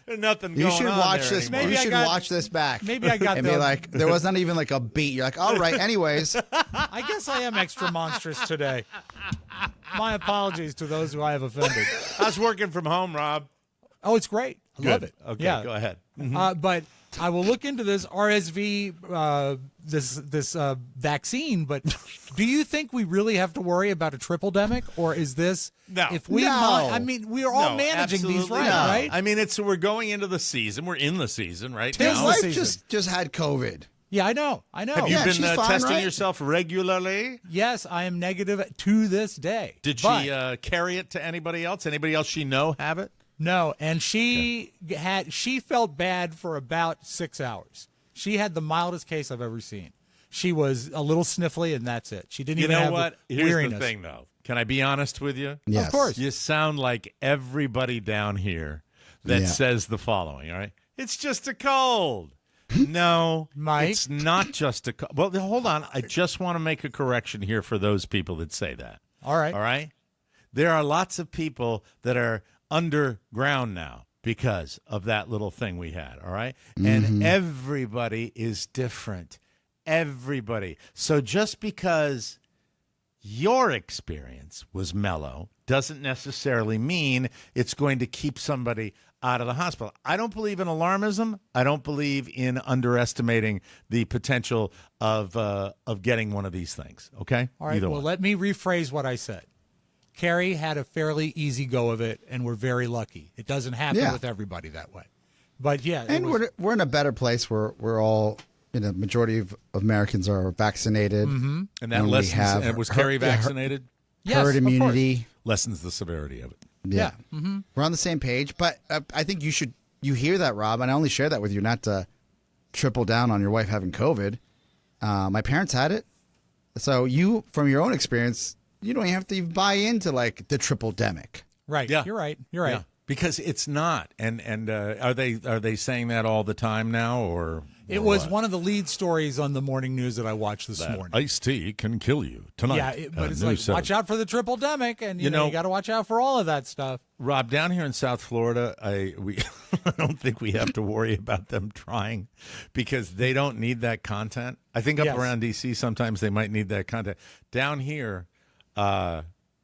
There's nothing You going should on watch there this. anymore. Maybe You I should got- watch this back. maybe I got and be the- like, there was not even like a beat. You're like, all right. Anyways, I guess I am extra monstrous today. My apologies to those who I have offended. How's working from home, Rob? Oh, it's great. I love Good. it. Okay, yeah. go ahead. But I will look into this RSV, this vaccine. But do you think we really have to worry about a triple demic, or is this? No. If we, No. I mean, we are all No, managing these absolutely right, not. right? I mean, we're going into the season. We're in the season right Tis his now. the wife season. just had COVID. Yeah, I know. Have you Yeah, been she's fine, testing right? yourself regularly? Yes, I am negative to this day. Did But- she carry it to anybody else? Anybody else she know have it? No, and she felt bad for about 6 hours. She had the mildest case I've ever seen. She was a little sniffly, and that's it. She didn't You even know have what? the Here's weariness. the thing, though. Can I be honest with you? Yes. Of course. You sound like everybody down here that Yeah. says the following, all right? It's just a cold. No, Mike? it's not just a cold. Well, hold on. I just want to make a correction here for those people that say that. All right. All right? There are lots of people that are underground now because of that little thing we had, all right? And everybody is different. Everybody. So just because your experience was mellow doesn't necessarily mean it's going to keep somebody out of the hospital. I don't believe in alarmism. I don't believe in underestimating the potential of getting one of these things. Okay? All right. Either Well, one. let me rephrase what I said. Carrie had a fairly easy go of it, and we're very lucky. It doesn't happen Yeah. with everybody that way. But yeah, it And was- we're in a better place where we're all, majority of Americans are vaccinated. And that and we lessens. have And was her- Carrie yeah, her- vaccinated? yes, Herd of course. immunity. Lessens the severity of it. Yeah. We're on the same page, but I think you hear that, Rob, and I only share that with you not to triple down on your wife having COVID. My parents had it. So you, from your own experience, you don't even have to buy into like the triple demic. Right. Yeah. You're right. You're right. Yeah. Because it's not. And are they saying that all the time now, or It was one of the lead stories on the morning news that I watched this morning. iced tea can kill you tonight? Yeah, but it's like, watch out for the triple demic, and you know you got to watch out for all of that stuff. Rob, down here in South Florida, we I don't think we have to worry about them trying because they don't need that content. I think up Yes. around D.C. sometimes they might need that content. Down here,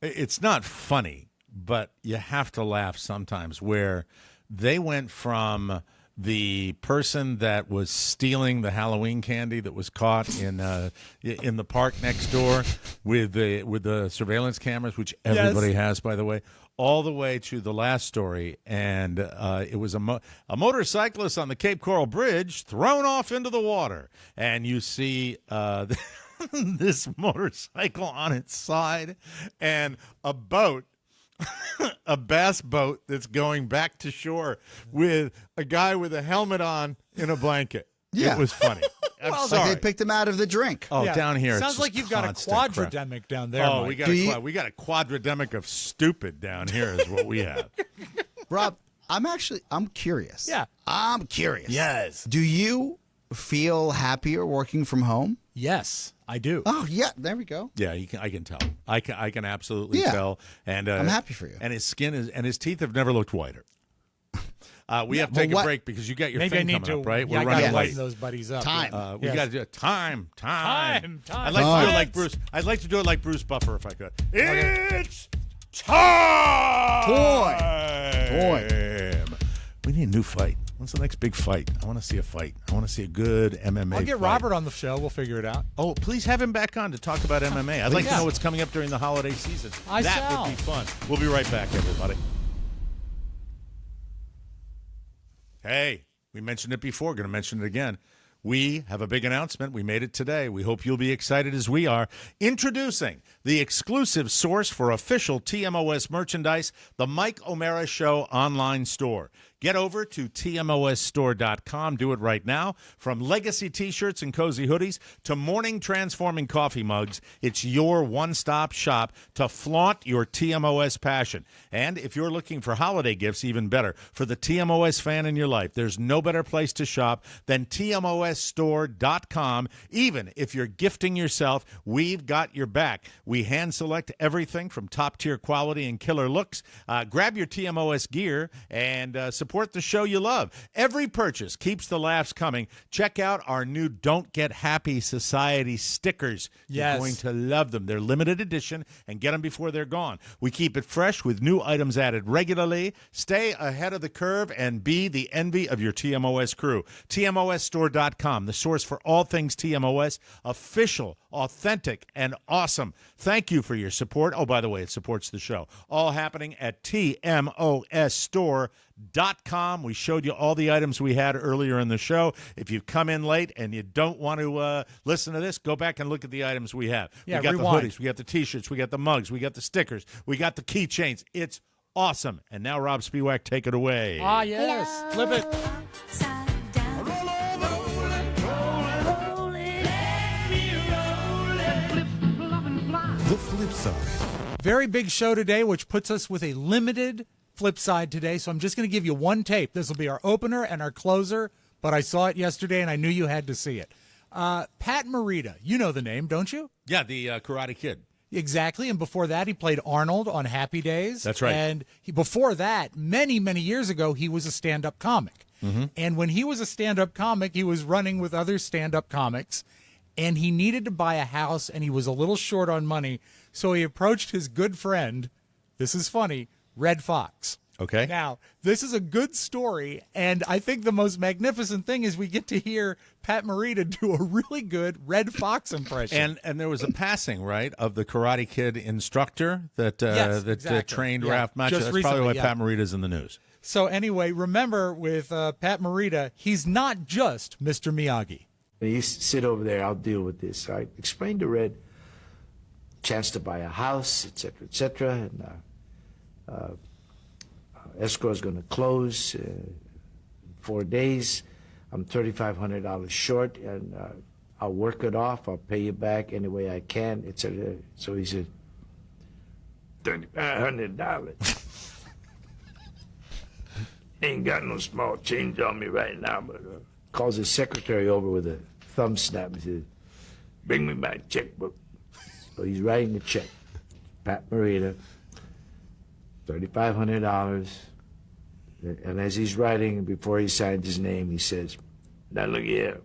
it's not funny, but you have to laugh sometimes where they went from the person that was stealing the Halloween candy that was caught in the park next door with the surveillance cameras, which everybody has, by the way, all the way to the last story, and it was a motorcyclist on the Cape Coral Bridge thrown off into the water, and you see this motorcycle on its side and a boat. A bass boat that's going back to shore with a guy with a helmet on in a blanket. Yeah. It was funny. I'm Like sorry. they picked him out of the drink. Oh, Yeah. down here. it's Sounds just like you've got a constant crap. quadridemic down there. Oh, Mike. we got Do you- we got a quadridemic of stupid down here is what we have. Rob, I'm curious. Yeah. I'm curious. Yes. Do you feel happier working from home? Yes, I do. Oh, yeah. There we go. Yeah, I can tell. I can absolutely Yeah. tell. And I'm happy for you. And his skin and his teeth have never looked whiter. We have to but take a what- break because you got your Maybe I thing need coming to. up, right? Yeah, We're I running gotta late. lighten those buddies up. Time. We Yes. got to do it. Time. Time. I'd like to do it like Time. Bruce. I'd like to do it like Bruce Buffer if I could. It's time. Toy. We need a new fight. When's the next big fight? I want to see a fight. I want to see a good MMA I'll get fight. Robert on the show. We'll figure it out. Oh, please have him back on to talk about MMA. I'd like to Yeah. know what's coming up during the holiday season. I that shall. would be fun. We'll be right back, everybody. Hey, we mentioned it before. Going to mention it again. We have a big announcement. We made it today. We hope you'll be excited as we are. Introducing the exclusive source for official TMOS merchandise, the Mike O'Mara Show online store. Get over to TMOSstore.com. Do it right now. From legacy T-shirts and cozy hoodies to morning transforming coffee mugs, it's your one-stop shop to flaunt your TMOS passion. And if you're looking for holiday gifts, even better, for the TMOS fan in your life, there's no better place to shop than TMOSstore.com. Even if you're gifting yourself, we've got your back. We hand-select everything from top-tier quality and killer looks. Grab your TMOS gear and support support the show you love. Every purchase keeps the laughs coming. Check out our new Don't Get Happy Society stickers. Yes. You're going to love them. They're limited edition, and get them before they're gone. We keep it fresh with new items added regularly. Stay ahead of the curve and be the envy of your TMOS crew. TMOSstore.com, the source for all things TMOS, official, authentic, and awesome. Thank you for your support. Oh, by the way, it supports the show. All happening at TMOSstore.com. We showed you all the items we had earlier in the show. If you've come in late and you don't want to listen to this, go back and look at the items we have. Yeah, we got rewind. the hoodies, we got the T-shirts, we got the mugs, we got the stickers, we got the keychains. It's awesome. And now, Rob Spiewak, take it away. Ah, yes. Flip it. The flip side. Very big show today, which puts us with a limited flip side today. So I'm just going to give you one tape. This will be our opener and our closer, but I saw it yesterday and I knew you had to see it. Pat Morita, you know the name, don't you? Yeah, the Karate Kid. Exactly. And before that, he played Arnold on Happy Days. That's right. And before that, many, many years ago, he was a stand-up comic. Mm-hmm. And when he was a stand-up comic, he was running with other stand-up comics. And he needed to buy a house, and he was a little short on money. So he approached his good friend, this is funny, Red Fox. Okay. Now, this is a good story, and I think the most magnificent thing is we get to hear Pat Morita do a really good Red Fox impression. And there was a passing, right, of the Karate Kid instructor that Yes, that exactly. trained Yeah, Ralph Macchio. just That's probably why recently, yeah. Pat Morita's in the news. So anyway, remember with Pat Morita, he's not just Mr. Miyagi. You sit over there, I'll deal with this. I explained to Red, chance to buy a house, et cetera, and escrow is going to close in 4 days. I'm $3,500 short, and I'll work it off. I'll pay you back any way I can, et cetera. So he said, $3,500. Ain't got no small change on me right now, but calls his secretary over with a thumb snap. He says, bring me my checkbook. So he's writing the check. Pat Morita, $3,500. And as he's writing, before he signs his name, he says, now look here.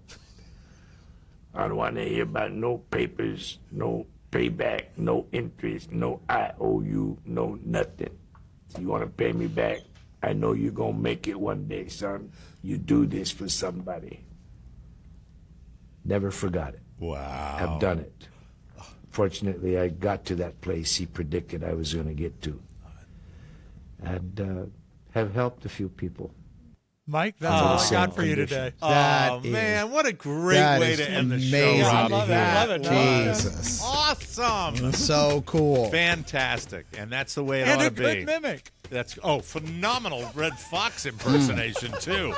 I don't want to hear about no papers, no payback, no interest, no IOU, no nothing. You want to pay me back? I know you're going to make it one day, son. You do this for somebody. Never forgot it. Wow. I've done it. Fortunately, I got to that place he predicted I was going to get to. And have helped a few people. Mike, that's all I got for you today. Oh, man, what a great way to end the show, amazing Rob. to hear. Love it. Jesus. Awesome. So cool. Fantastic. And that's the way it And ought a to be. good mimic. That's phenomenal Red Fox impersonation too.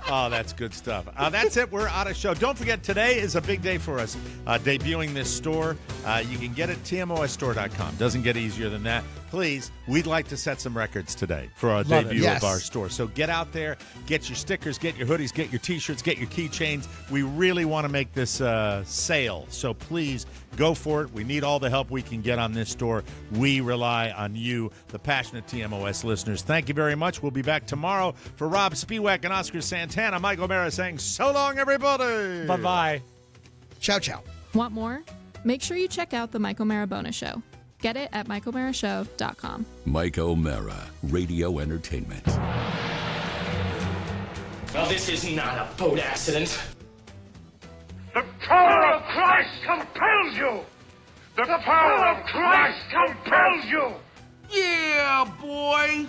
Oh, that's good stuff. That's it. We're out of show. Don't forget, today is a big day for us. Debuting this store. You can get it at TMOSstore.com. Doesn't get easier than that. Please, we'd like to set some records today for our Love it. debut Yes. of our store. So get out there, get your stickers, get your hoodies, get your T-shirts, get your keychains. We really want to make this sale. So please go for it. We need all the help we can get on this store. We rely on you, the passionate TMOS listeners. Thank you very much. We'll be back tomorrow. For Rob Spiewak and Oscar Santana, Mike O'Mara saying so long, everybody. Bye-bye. Ciao, ciao. Want more? Make sure you check out the Mike O'Mara Bonus Show. Get it at MikeO'MaraShow.com. Mike O'Mara, Radio Entertainment. Well, this is not a boat accident. The power of Christ compels you! The power of Christ compels you! Yeah, boy!